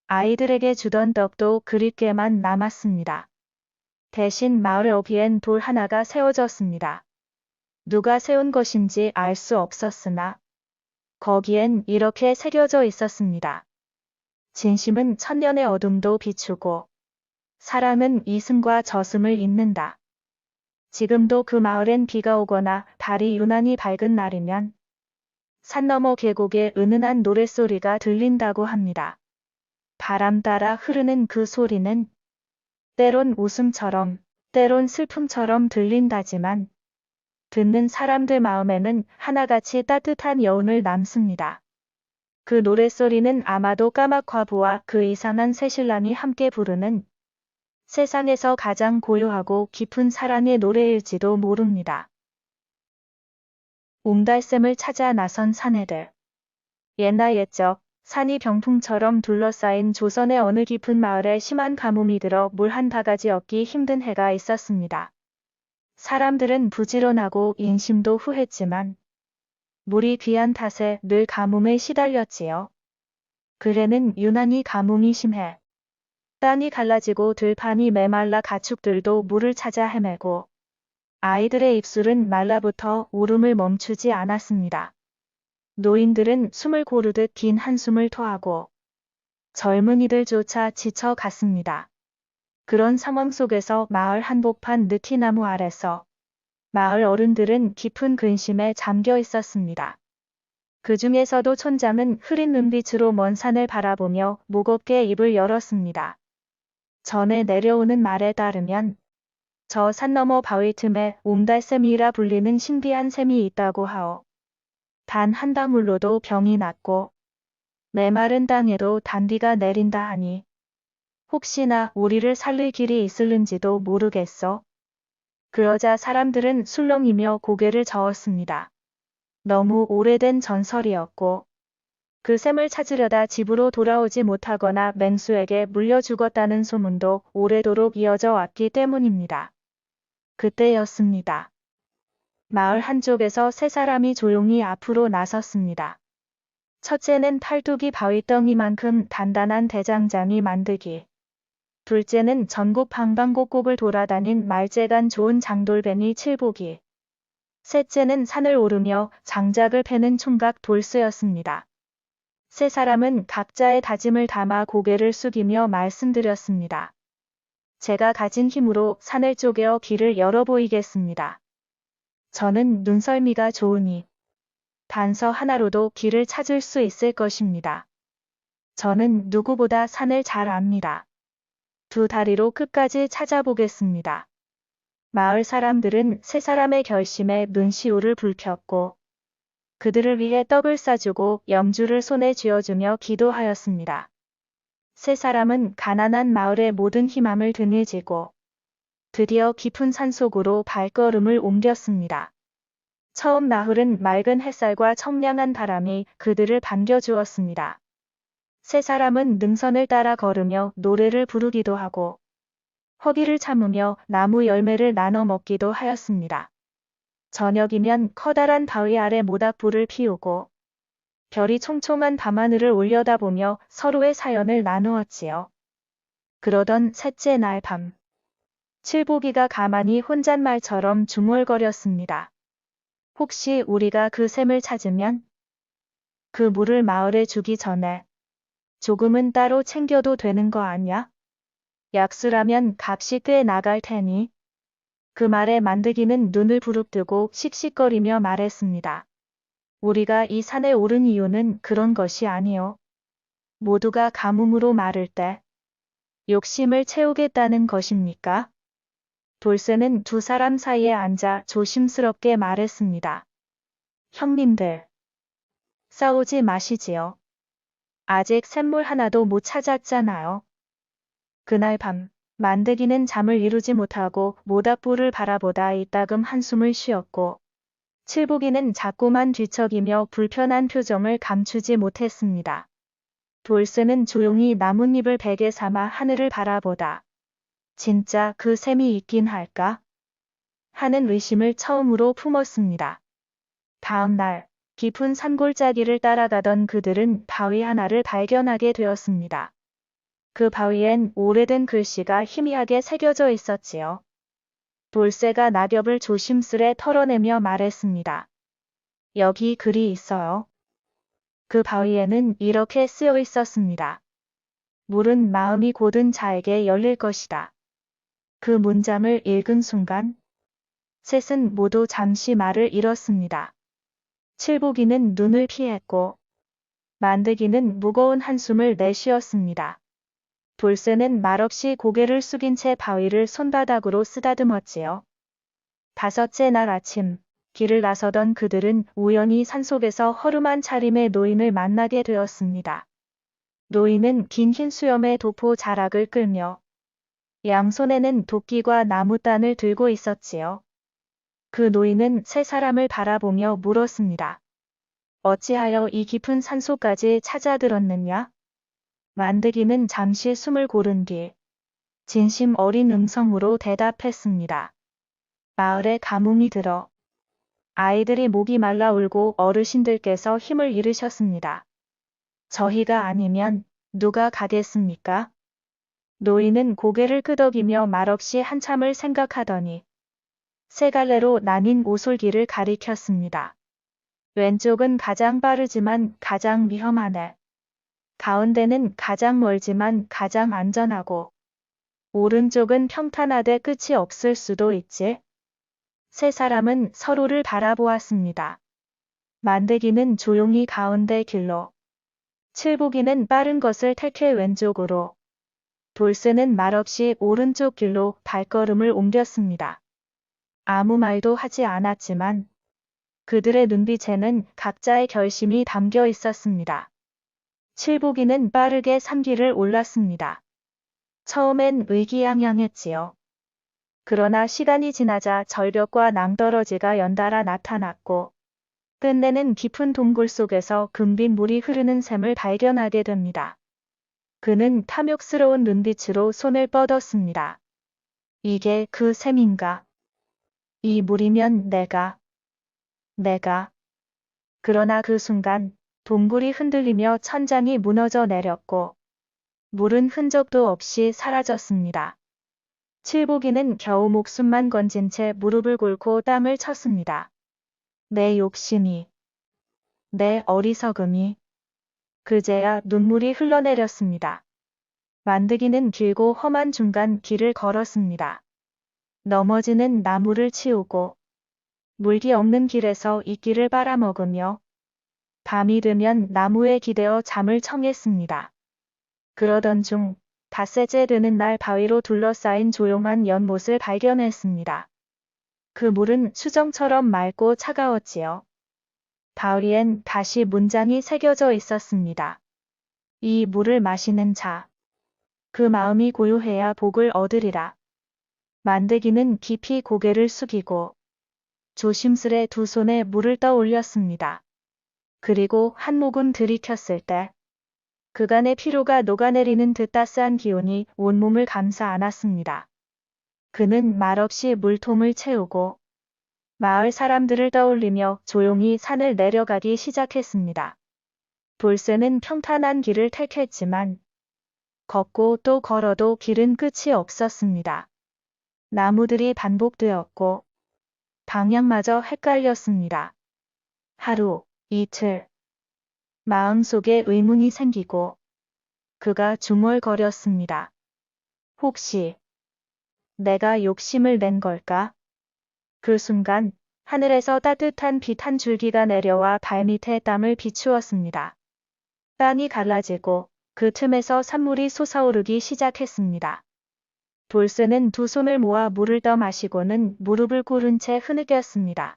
아이들에게 주던 떡도 그립게만 남았습니다. 대신 마을 어귀엔 돌 하나가 세워졌습니다. 누가 세운 것인지 알 수 없었으나 거기엔 이렇게 새겨져 있었습니다. 진심은 천년의 어둠도 비추고 사람은 이승과 저승을 잇는다. 지금도 그 마을엔 비가 오거나 달이 유난히 밝은 날이면 산 너머 계곡에 은은한 노랫소리가 들린다고 합니다. 바람 따라 흐르는 그 소리는 때론 웃음처럼 때론 슬픔처럼 들린다지만 듣는 사람들 마음에는 하나같이 따뜻한 여운을 남습니다. 그 노랫소리는 아마도 까막화부와 그 이상한 새신랑이 함께 부르는 세상에서 가장 고요하고 깊은 사랑의 노래일지도 모릅니다. 옹달샘을 찾아 나선 사내들. 옛날 옛적 산이 병풍처럼 둘러싸인 조선의 어느 깊은 마을에 심한 가뭄이 들어 물 한 바가지 얻기 힘든 해가 있었습니다. 사람들은 부지런하고 인심도 후했지만 물이 귀한 탓에 늘 가뭄에 시달렸지요. 그래는 유난히 가뭄이 심해 땅이 갈라지고 들판이 메말라 가축들도 물을 찾아 헤매고 아이들의 입술은 말라붙어 울음을 멈추지 않았습니다. 노인들은 숨을 고르듯 긴 한숨을 토하고 젊은이들조차 지쳐갔습니다. 그런 상황 속에서 마을 한복판 느티나무 아래서 마을 어른들은 깊은 근심에 잠겨 있었습니다. 그 중에서도 촌장은 흐린 눈빛으로 먼 산을 바라보며 무겁게 입을 열었습니다. 전에 내려오는 말에 따르면 저 산 너머 바위 틈에 옹달샘이라 불리는 신비한 샘이 있다고 하오. 단 한 다물로도 병이 낫고 메마른 땅에도 단비가 내린다 하니 혹시나 우리를 살릴 길이 있을는지도 모르겠어. 그러자 사람들은 술렁이며 고개를 저었습니다. 너무 오래된 전설이었고 그 샘을 찾으려다 집으로 돌아오지 못하거나 맹수에게 물려 죽었다는 소문도 오래도록 이어져 왔기 때문입니다. 그때였습니다. 마을 한쪽에서 세 사람이 조용히 앞으로 나섰습니다. 첫째는 팔뚝이 바위덩이만큼 단단한 대장장이 만들기. 둘째는 전국 방방곡곡을 돌아다닌 말재간 좋은 장돌뱅이 칠보기. 셋째는 산을 오르며 장작을 패는 총각 돌쇠였습니다. 세 사람은 각자의 다짐을 담아 고개를 숙이며 말씀드렸습니다. 제가 가진 힘으로 산을 쪼개어 길을 열어 보이겠습니다. 저는 눈썰미가 좋으니 단서 하나로도 길을 찾을 수 있을 것입니다. 저는 누구보다 산을 잘 압니다. 두 다리로 끝까지 찾아보겠습니다. 마을 사람들은 세 사람의 결심에 눈시울을 붉혔고 그들을 위해 떡을 싸주고 염주를 손에 쥐어주며 기도하였습니다. 세 사람은 가난한 마을의 모든 희망을 등에 지고 드디어 깊은 산속으로 발걸음을 옮겼습니다. 처음 나흘은 맑은 햇살과 청량한 바람이 그들을 반겨주었습니다. 세 사람은 능선을 따라 걸으며 노래를 부르기도 하고 허기를 참으며 나무 열매를 나눠 먹기도 하였습니다. 저녁이면 커다란 바위 아래 모닥불을 피우고 별이 촘촘한 밤하늘을 올려다보며 서로의 사연을 나누었지요. 그러던 셋째 날 밤, 칠보기가 가만히 혼잣말처럼 중얼거렸습니다. 혹시 우리가 그 샘을 찾으면 그 물을 마을에 주기 전에 조금은 따로 챙겨도 되는 거 아냐? 약수라면 값이 꽤 나갈 테니. 그 말에 만드기는 눈을 부릅뜨고 씩씩거리며 말했습니다. 우리가 이 산에 오른 이유는 그런 것이 아니오. 모두가 가뭄으로 마를 때 욕심을 채우겠다는 것입니까? 돌쇠는 두 사람 사이에 앉아 조심스럽게 말했습니다. 형님들, 싸우지 마시지요. 아직 샘물 하나도 못 찾았잖아요. 그날 밤, 만드기는 잠을 이루지 못하고 모닥불을 바라보다 이따금 한숨을 쉬었고 칠보기는 자꾸만 뒤척이며 불편한 표정을 감추지 못했습니다. 돌쇠는 조용히 나뭇잎을 베개 삼아 하늘을 바라보다 진짜 그 샘이 있긴 할까? 하는 의심을 처음으로 품었습니다. 다음 날 깊은 산골짜기를 따라가던 그들은 바위 하나를 발견하게 되었습니다. 그 바위엔 오래된 글씨가 희미하게 새겨져 있었지요. 돌쇠가 낙엽을 조심스레 털어내며 말했습니다. 여기 글이 있어요. 그 바위에는 이렇게 쓰여 있었습니다. 물은 마음이 고든 자에게 열릴 것이다. 그 문장을 읽은 순간 셋은 모두 잠시 말을 잃었습니다. 칠보기는 눈을 피했고 만드기는 무거운 한숨을 내쉬었습니다. 돌쇠는 말없이 고개를 숙인 채 바위를 손바닥으로 쓰다듬었지요. 다섯째 날 아침, 길을 나서던 그들은 우연히 산속에서 허름한 차림의 노인을 만나게 되었습니다. 노인은 긴 흰 수염에 도포 자락을 끌며 양손에는 도끼와 나무단을 들고 있었지요. 그 노인은 세 사람을 바라보며 물었습니다. 어찌하여 이 깊은 산속까지 찾아들었느냐? 만드기는 잠시 숨을 고른 뒤 진심 어린 음성으로 대답했습니다. 마을에 가뭄이 들어 아이들이 목이 말라 울고 어르신들께서 힘을 잃으셨습니다. 저희가 아니면 누가 가겠습니까? 노인은 고개를 끄덕이며 말없이 한참을 생각하더니 세 갈래로 나뉜 오솔길을 가리켰습니다. 왼쪽은 가장 빠르지만 가장 위험하네. 가운데는 가장 멀지만 가장 안전하고 오른쪽은 평탄하되 끝이 없을 수도 있지. 세 사람은 서로를 바라보았습니다. 만드기는 조용히 가운데 길로, 칠복이는 빠른 것을 택해 왼쪽으로, 돌쇠는 말없이 오른쪽 길로 발걸음을 옮겼습니다. 아무 말도 하지 않았지만 그들의 눈빛에는 각자의 결심이 담겨 있었습니다. 칠복이는 빠르게 산길을 올랐습니다. 처음엔 의기양양했지요. 그러나 시간이 지나자 절벽과 낭떠러지가 연달아 나타났고 끝내는 깊은 동굴 속에서 금빛 물이 흐르는 샘을 발견하게 됩니다. 그는 탐욕스러운 눈빛으로 손을 뻗었습니다. 이게 그 샘인가? 이 물이면 내가. 그러나 그 순간 동굴이 흔들리며 천장이 무너져 내렸고 물은 흔적도 없이 사라졌습니다. 칠복이는 겨우 목숨만 건진 채 무릎을 꿇고 땀을 쳤습니다. 내 욕심이, 내 어리석음이. 그제야 눈물이 흘러내렸습니다. 만드기는 길고 험한 중간 길을 걸었습니다. 넘어지는 나무를 치우고 물기 없는 길에서 이끼를 빨아먹으며 밤이 되면 나무에 기대어 잠을 청했습니다. 그러던 중 닷새째 되는 날 바위로 둘러싸인 조용한 연못을 발견했습니다. 그 물은 수정처럼 맑고 차가웠지요. 바위엔 다시 문장이 새겨져 있었습니다. 이 물을 마시는 자, 그 마음이 고요해야 복을 얻으리라. 만드기는 깊이 고개를 숙이고 조심스레 두 손에 물을 떠올렸습니다. 그리고 한 모금 들이켰을 때 그간의 피로가 녹아내리는 듯 따스한 기운이 온몸을 감싸 안았습니다. 그는 말없이 물통을 채우고 마을 사람들을 떠올리며 조용히 산을 내려가기 시작했습니다. 돌쇠는 평탄한 길을 택했지만 걷고 또 걸어도 길은 끝이 없었습니다. 나무들이 반복되었고 방향마저 헷갈렸습니다. 하루, 이틀. 마음속에 의문이 생기고 그가 중얼거렸습니다. 혹시 내가 욕심을 낸 걸까? 그 순간 하늘에서 따뜻한 빛 한 줄기가 내려와 발밑에 땀을 비추었습니다. 땅이 갈라지고 그 틈에서 산물이 솟아오르기 시작했습니다. 돌쇠는 두 손을 모아 물을 떠 마시고는 무릎을 꿇은 채 흐느꼈습니다.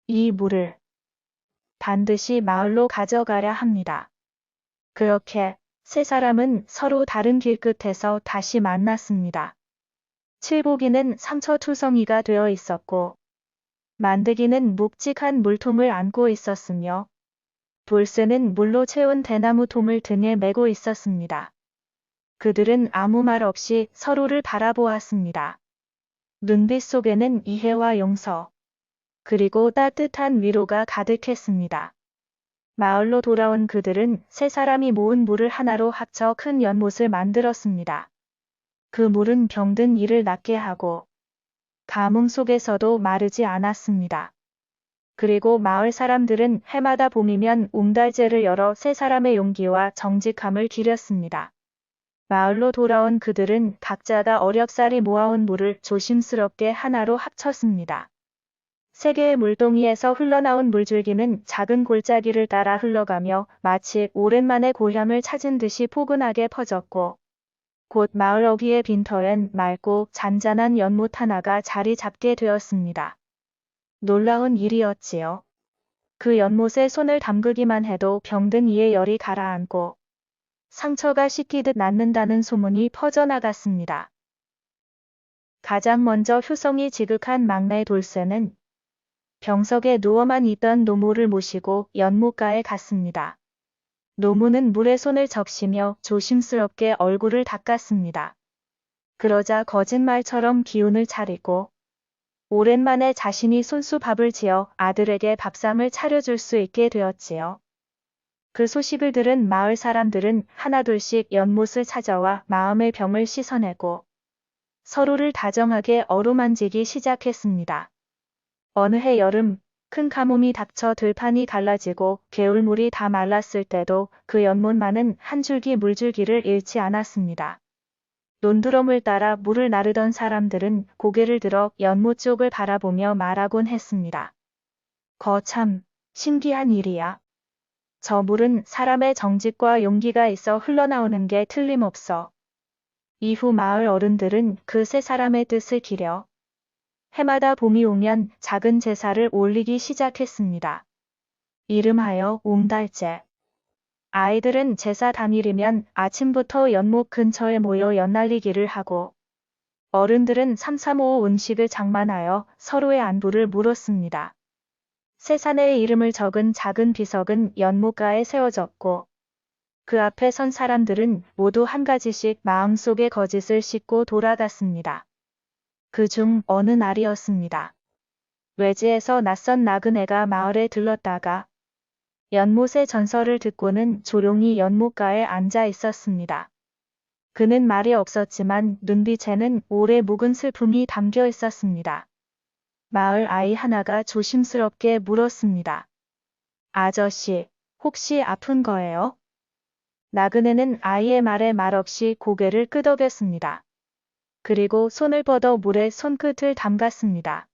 이 물을 반드시 마을로 가져가야 합니다. 그렇게 세 사람은 서로 다른 길끝에서 다시 만났습니다. 칠복이는 상처투성이가 되어 있었고 만드기는 묵직한 물통을 안고 있었으며 돌쇠는 물로 채운 대나무 통을 등에 메고 있었습니다. 그들은 아무 말 없이 서로를 바라보았습니다. 눈빛 속에는 이해와 용서, 그리고 따뜻한 위로가 가득했습니다. 마을로 돌아온 그들은 세 사람이 모은 물을 하나로 합쳐 큰 연못을 만들었습니다. 그 물은 병든 이를 낫게 하고 가뭄 속에서도 마르지 않았습니다. 그리고 마을 사람들은 해마다 봄이면 웅달제를 열어 세 사람의 용기와 정직함을 기렸습니다. 마을로 돌아온 그들은 각자가 어렵사리 모아온 물을 조심스럽게 하나로 합쳤습니다. 세 개의 물동이에서 흘러나온 물줄기는 작은 골짜기를 따라 흘러가며 마치 오랜만에 고향을 찾은 듯이 포근하게 퍼졌고 곧 마을 어귀의 빈터엔 맑고 잔잔한 연못 하나가 자리 잡게 되었습니다. 놀라운 일이었지요. 그 연못에 손을 담그기만 해도 병든 이의 열이 가라앉고 상처가 씻기듯 낫는다는 소문이 퍼져나갔습니다. 가장 먼저 효성이 지극한 막내 돌쇠는 병석에 누워만 있던 노모를 모시고 연못가에 갔습니다. 노모는 물에 손을 적시며 조심스럽게 얼굴을 닦았습니다. 그러자 거짓말처럼 기운을 차리고 오랜만에 자신이 손수밥을 지어 아들에게 밥상을 차려줄 수 있게 되었지요. 그 소식을 들은 마을 사람들은 하나둘씩 연못을 찾아와 마음의 병을 씻어내고 서로를 다정하게 어루만지기 시작했습니다. 어느 해 여름, 큰 가뭄이 닥쳐 들판이 갈라지고 개울물이 다 말랐을 때도 그 연못만은 한 줄기 물줄기를 잃지 않았습니다. 논두렁을 따라 물을 나르던 사람들은 고개를 들어 연못 쪽을 바라보며 말하곤 했습니다. 거참, 신기한 일이야. 저 물은 사람의 정직과 용기가 있어 흘러나오는 게 틀림없어. 이후 마을 어른들은 그 세 사람의 뜻을 기려 해마다 봄이 오면 작은 제사를 올리기 시작했습니다. 이름하여 옹달제. 아이들은 제사 당일이면 아침부터 연못 근처에 모여 연날리기를 하고 어른들은 삼삼오오 음식을 장만하여 서로의 안부를 물었습니다. 세 사내의 이름을 적은 작은 비석은 연못가에 세워졌고 그 앞에 선 사람들은 모두 한 가지씩 마음속의 거짓을 씻고 돌아갔습니다. 그중 어느 날이었습니다. 외지에서 낯선 나그네가 마을에 들렀다가 연못의 전설을 듣고는 조용히 연못가에 앉아 있었습니다. 그는 말이 없었지만 눈빛에는 오래 묵은 슬픔이 담겨 있었습니다. 마을 아이 하나가 조심스럽게 물었습니다. 아저씨, 혹시 아픈 거예요? 나그네는 아이의 말에 말없이 고개를 끄덕였습니다. 그리고 손을 뻗어 물에 손끝을 담갔습니다.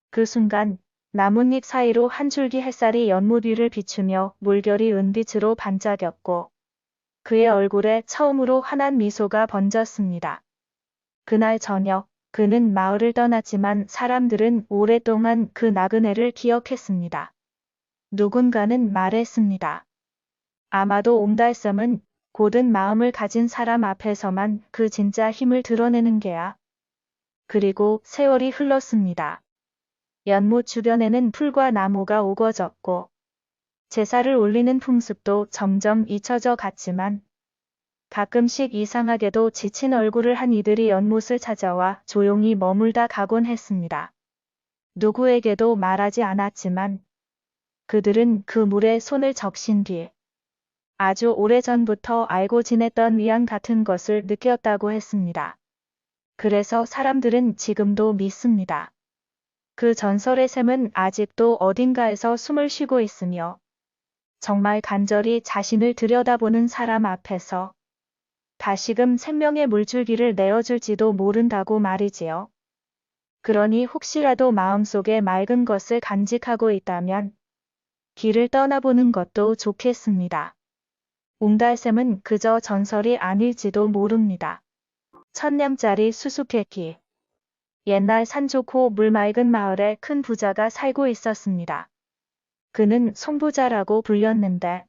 그 순간 나뭇잎 사이로 한 줄기 햇살이 연못 위를 비추며 물결이 은빛으로 반짝였고 그의 얼굴에 처음으로 환한 미소가 번졌습니다. 그날 저녁 그는 마을을 떠났지만 사람들은 오랫동안 그 나그네를 기억했습니다. 누군가는 말했습니다. 아마도 옹달섬은 고든 마음을 가진 사람 앞에서만 그 진짜 힘을 드러내는 게야. 그리고 세월이 흘렀습니다. 연못 주변에는 풀과 나무가 우거졌고 제사를 올리는 풍습도 점점 잊혀져 갔지만 가끔씩 이상하게도 지친 얼굴을 한 이들이 연못을 찾아와 조용히 머물다 가곤 했습니다. 누구에게도 말하지 않았지만 그들은 그 물에 손을 적신 뒤 아주 오래전부터 알고 지냈던 위안 같은 것을 느꼈다고 했습니다. 그래서 사람들은 지금도 믿습니다. 그 전설의 샘은 아직도 어딘가에서 숨을 쉬고 있으며 정말 간절히 자신을 들여다보는 사람 앞에서 다시금 생명의 물줄기를 내어줄지도 모른다고 말이지요. 그러니 혹시라도 마음속에 맑은 것을 간직하고 있다면 길을 떠나보는 것도 좋겠습니다. 옹달샘은 그저 전설이 아닐지도 모릅니다. 1000냥짜리 수수께끼. 옛날 산 좋고 물 맑은 마을에 큰 부자가 살고 있었습니다. 그는 송부자라고 불렸는데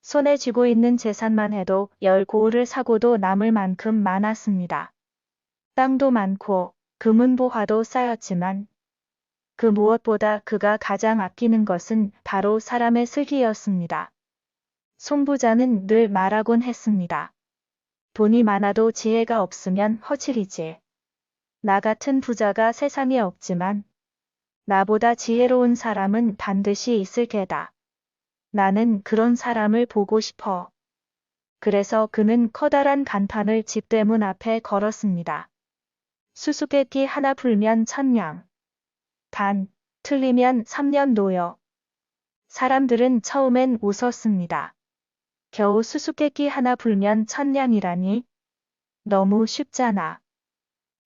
손에 쥐고 있는 재산만 해도 10고을을 사고도 남을 만큼 많았습니다. 땅도 많고 금은보화도 쌓였지만 그 무엇보다 그가 가장 아끼는 것은 바로 사람의 슬기였습니다. 송부자는 늘 말하곤 했습니다. 돈이 많아도 지혜가 없으면 허칠이지. 나 같은 부자가 세상에 없지만 나보다 지혜로운 사람은 반드시 있을 게다. 나는 그런 사람을 보고 싶어. 그래서 그는 커다란 간판을 집대문 앞에 걸었습니다. 수수께끼 하나 풀면 1000냥. 단, 틀리면 3년 노여. 사람들은 처음엔 웃었습니다. 겨우 수수께끼 하나 풀면 1000냥이라니? 너무 쉽잖아.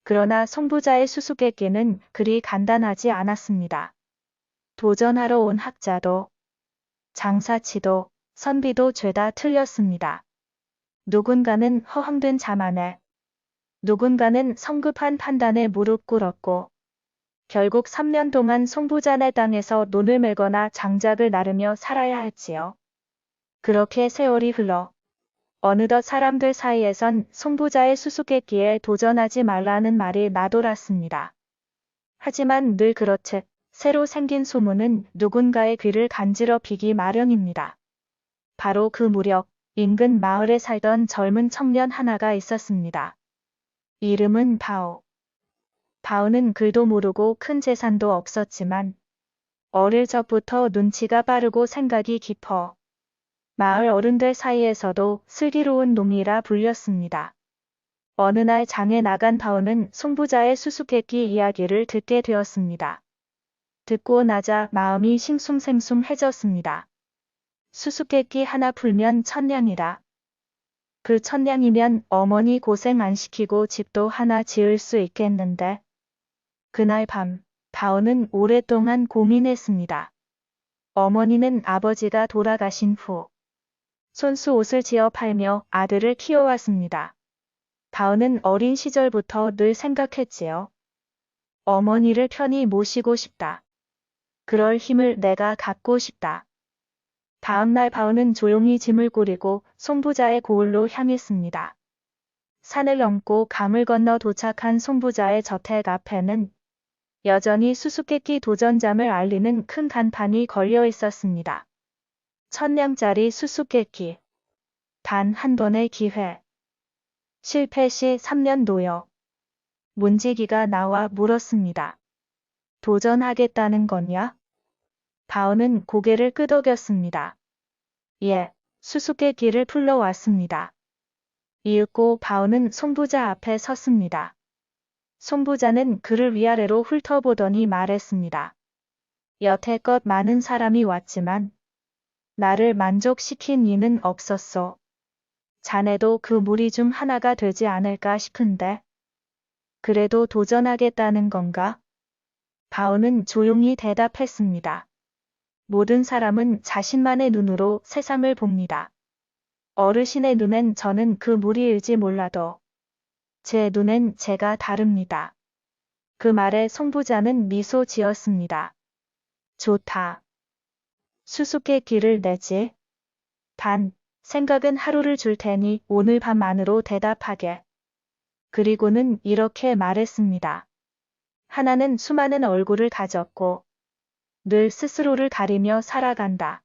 그러나 송부자의 수수께끼는 그리 간단하지 않았습니다. 도전하러 온 학자도 장사치도 선비도 죄다 틀렸습니다. 누군가는 허황된 자만에, 누군가는 성급한 판단에 무릎 꿇었고, 결국 3년 동안 송부자네 땅에서 논을 매거나 장작을 나르며 살아야 했지요. 그렇게 세월이 흘러 어느덧 사람들 사이에선 송부자의 수수께끼에 도전하지 말라는 말이 나돌았습니다. 하지만 늘 그렇듯 새로 생긴 소문은 누군가의 귀를 간지러 비기 마련입니다. 바로 그 무렵 인근 마을에 살던 젊은 청년 하나가 있었습니다. 이름은 바오. 바오는 글도 모르고 큰 재산도 없었지만 어릴 적부터 눈치가 빠르고 생각이 깊어 마을 어른들 사이에서도 슬기로운 놈이라 불렸습니다. 어느 날 장에 나간 바오는 송부자의 수수께끼 이야기를 듣게 되었습니다. 듣고 나자 마음이 싱숭생숭해졌습니다. 수수께끼 하나 풀면 천냥이라. 그 천냥이면 어머니 고생 안 시키고 집도 하나 지을 수 있겠는데. 그날 밤 바오는 오랫동안 고민했습니다. 어머니는 아버지가 돌아가신 후 손수 옷을 지어 팔며 아들을 키워왔습니다. 바오는 어린 시절부터 늘 생각했지요. 어머니를 편히 모시고 싶다. 그럴 힘을 내가 갖고 싶다. 다음날 바오는 조용히 짐을 꾸리고 송부자의 고을로 향했습니다. 산을 넘고 강을 건너 도착한 송부자의 저택 앞에는 여전히 수수께끼 도전장을 알리는 큰 간판이 걸려 있었습니다. 1000냥짜리 수수께끼. 단 한 번의 기회. 실패 시 3년 노역. 문지기가 나와 물었습니다. 도전하겠다는 거냐? 바오는 고개를 끄덕였습니다. 예, 수수께끼를 풀러 왔습니다. 이윽고 바오는 송부자 앞에 섰습니다. 송부자는 그를 위아래로 훑어보더니 말했습니다. 여태껏 많은 사람이 왔지만 나를 만족시킨 이는 없었소. 자네도 그 무리 중 하나가 되지 않을까 싶은데. 그래도 도전하겠다는 건가? 바오는 조용히 대답했습니다. 모든 사람은 자신만의 눈으로 세상을 봅니다. 어르신의 눈엔 저는 그 무리일지 몰라도 제 눈엔 제가 다릅니다. 그 말에 송부자는 미소 지었습니다. 좋다. 수수께끼를 내지. 단, 생각은 하루를 줄 테니 오늘 밤 안으로 대답하게. 그리고는 이렇게 말했습니다. 하나는 수많은 얼굴을 가졌고 늘 스스로를 가리며 살아간다.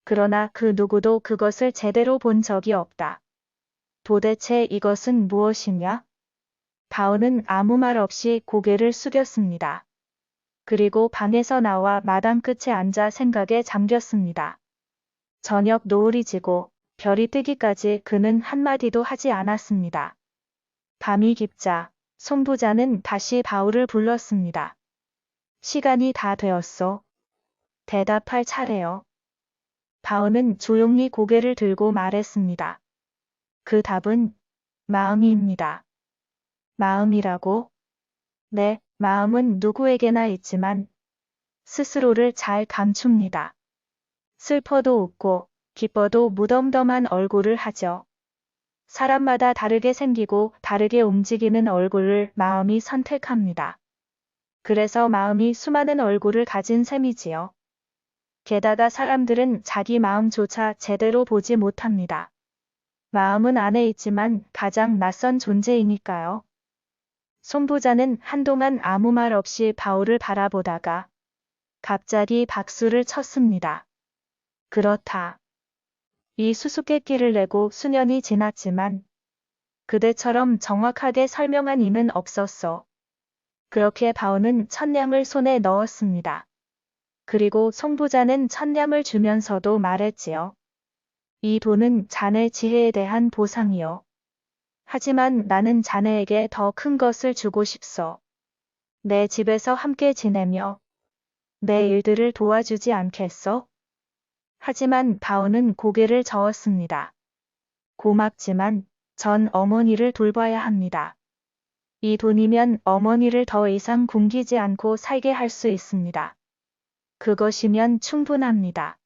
그러나 그 누구도 그것을 제대로 본 적이 없다. 도대체 이것은 무엇이냐? 바오는 아무 말 없이 고개를 숙였습니다. 그리고 방에서 나와 마당 끝에 앉아 생각에 잠겼습니다. 저녁 노을이 지고 별이 뜨기까지 그는 한마디도 하지 않았습니다. 밤이 깊자 송부자는 다시 바오를 불렀습니다. 시간이 다 되었소. 대답할 차례요. 바오는 조용히 고개를 들고 말했습니다. 그 답은 마음입니다. 마음이라고? 네, 마음은 누구에게나 있지만 스스로를 잘 감춥니다. 슬퍼도 웃고 기뻐도 무덤덤한 얼굴을 하죠. 사람마다 다르게 생기고 다르게 움직이는 얼굴을 마음이 선택합니다. 그래서 마음이 수많은 얼굴을 가진 셈이지요. 게다가 사람들은 자기 마음조차 제대로 보지 못합니다. 마음은 안에 있지만 가장 낯선 존재이니까요. 송부자는 한동안 아무 말 없이 바오를 바라보다가 갑자기 박수를 쳤습니다. 그렇다. 이 수수께끼를 내고 수년이 지났지만 그대처럼 정확하게 설명한 이는 없었어. 그렇게 바오는 1000냥을 손에 넣었습니다. 그리고 송부자는 1000냥을 주면서도 말했지요. 이 돈은 자네 지혜에 대한 보상이요. 하지만 나는 자네에게 더 큰 것을 주고 싶소. 내 집에서 함께 지내며 내 일들을 도와주지 않겠소? 하지만 바오는 고개를 저었습니다. 고맙지만 전 어머니를 돌봐야 합니다. 이 돈이면 어머니를 더 이상 굶기지 않고 살게 할 수 있습니다. 그것이면 충분합니다.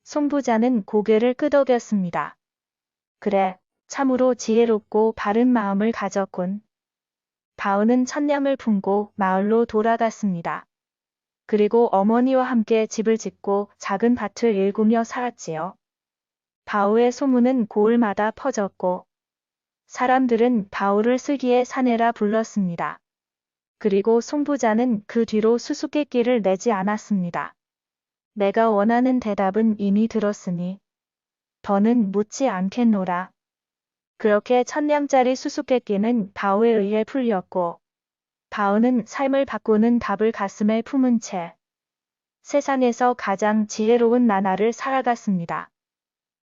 송부자는 고개를 끄덕였습니다. 그래, 참으로 지혜롭고 바른 마음을 가졌군. 바오는 천냥을 품고 마을로 돌아갔습니다. 그리고 어머니와 함께 집을 짓고 작은 밭을 일구며 살았지요. 바오의 소문은 고을마다 퍼졌고 사람들은 바오를 슬기의 사내라 불렀습니다. 그리고 송부자는 그 뒤로 수수께끼를 내지 않았습니다. 내가 원하는 대답은 이미 들었으니 더는 묻지 않겠노라. 그렇게 1000냥짜리 수수께끼는 바오에 의해 풀렸고 바오는 삶을 바꾸는 답을 가슴에 품은 채 세상에서 가장 지혜로운 나날을 살아갔습니다.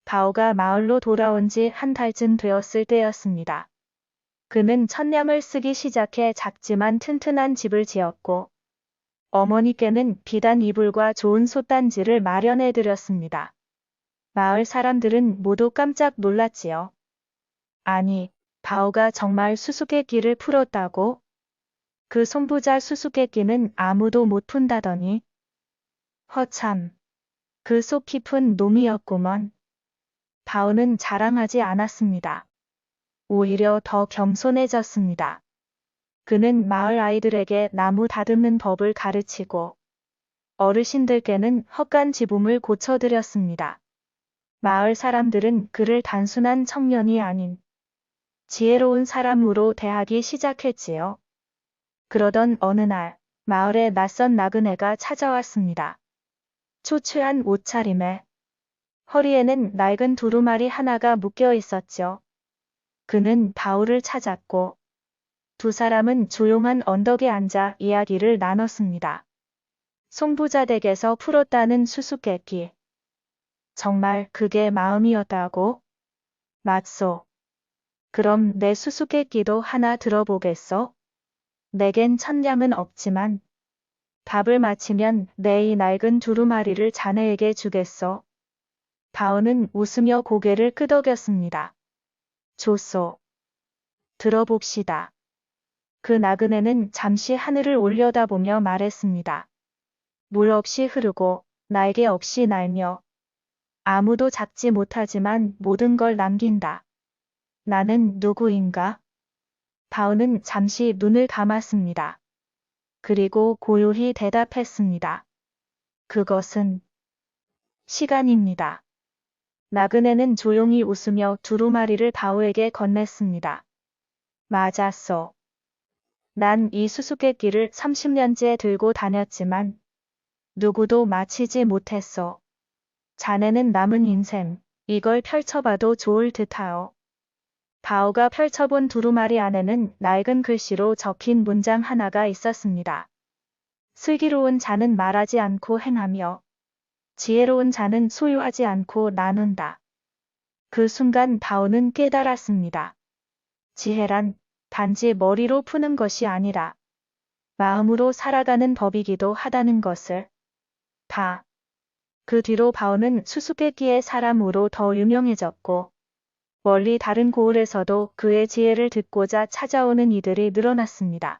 바오가 마을로 돌아온 지 한 달쯤 되었을 때였습니다. 그는 1000냥을 쓰기 시작해 작지만 튼튼한 집을 지었고 어머니께는 비단 이불과 좋은 솥단지를 마련해 드렸습니다. 마을 사람들은 모두 깜짝 놀랐지요. 아니, 바오가 정말 수수께끼를 풀었다고? 그 송부자 수수께끼는 아무도 못 푼다더니. 허참, 그 속 깊은 놈이었구먼. 바오는 자랑하지 않았습니다. 오히려 더 겸손해졌습니다. 그는 마을 아이들에게 나무 다듬는 법을 가르치고 어르신들께는 헛간 지붕을 고쳐드렸습니다. 마을 사람들은 그를 단순한 청년이 아닌 지혜로운 사람으로 대하기 시작했지요. 그러던 어느 날 마을에 낯선 나그네가 찾아왔습니다. 초췌한 옷차림에 허리에는 낡은 두루마리 하나가 묶여 있었죠. 그는 바오를 찾았고 두 사람은 조용한 언덕에 앉아 이야기를 나눴습니다. 송부자 댁에서 풀었다는 수수께끼. 정말 그게 마음이었다고? 맞소. 그럼 내 수수께끼도 하나 들어보겠어? 내겐 1000냥은 없지만 답을 맞히면 내 이 낡은 두루마리를 자네에게 주겠소. 바오는 웃으며 고개를 끄덕였습니다. 좋소. 들어봅시다. 그 나그네는 잠시 하늘을 올려다보며 말했습니다. 물 없이 흐르고 날개 없이 날며 아무도 잡지 못하지만 모든 걸 남긴다. 나는 누구인가? 바오는 잠시 눈을 감았습니다. 그리고 고요히 대답했습니다. 그것은 시간입니다. 나그네는 조용히 웃으며 두루마리를 바오에게 건넸습니다. 맞았소. 난 이 수수께끼를 30년째 들고 다녔지만 누구도 맞히지 못했소. 자네는 남은 인생 이걸 펼쳐봐도 좋을 듯하오. 바오가 펼쳐본 두루마리 안에는 낡은 글씨로 적힌 문장 하나가 있었습니다. 슬기로운 자는 말하지 않고 행하며 지혜로운 자는 소유하지 않고 나눈다. 그 순간 바오는 깨달았습니다. 지혜란 단지 머리로 푸는 것이 아니라 마음으로 살아가는 법이기도 하다는 것을. 그 뒤로 바오는 수수께끼의 사람으로 더 유명해졌고 멀리 다른 고을에서도 그의 지혜를 듣고자 찾아오는 이들이 늘어났습니다.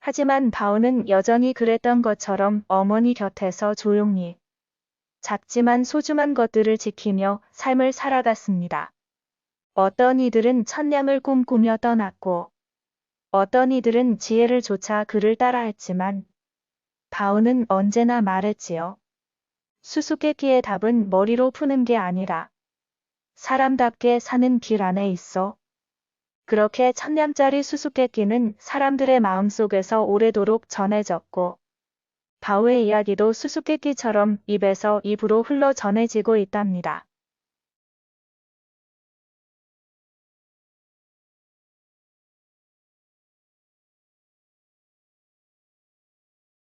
하지만 바오는 여전히 그랬던 것처럼 어머니 곁에서 조용히 작지만 소중한 것들을 지키며 삶을 살아갔습니다. 어떤 이들은 1000냥을 꿈꾸며 떠났고 어떤 이들은 지혜를 좇아 그를 따라했지만 바오는 언제나 말했지요. 수수께끼의 답은 머리로 푸는 게 아니라 사람답게 사는 길 안에 있어. 그렇게 1000냥짜리 수수께끼는 사람들의 마음속에서 오래도록 전해졌고 바오의 이야기도 수수께끼처럼 입에서 입으로 흘러 전해지고 있답니다.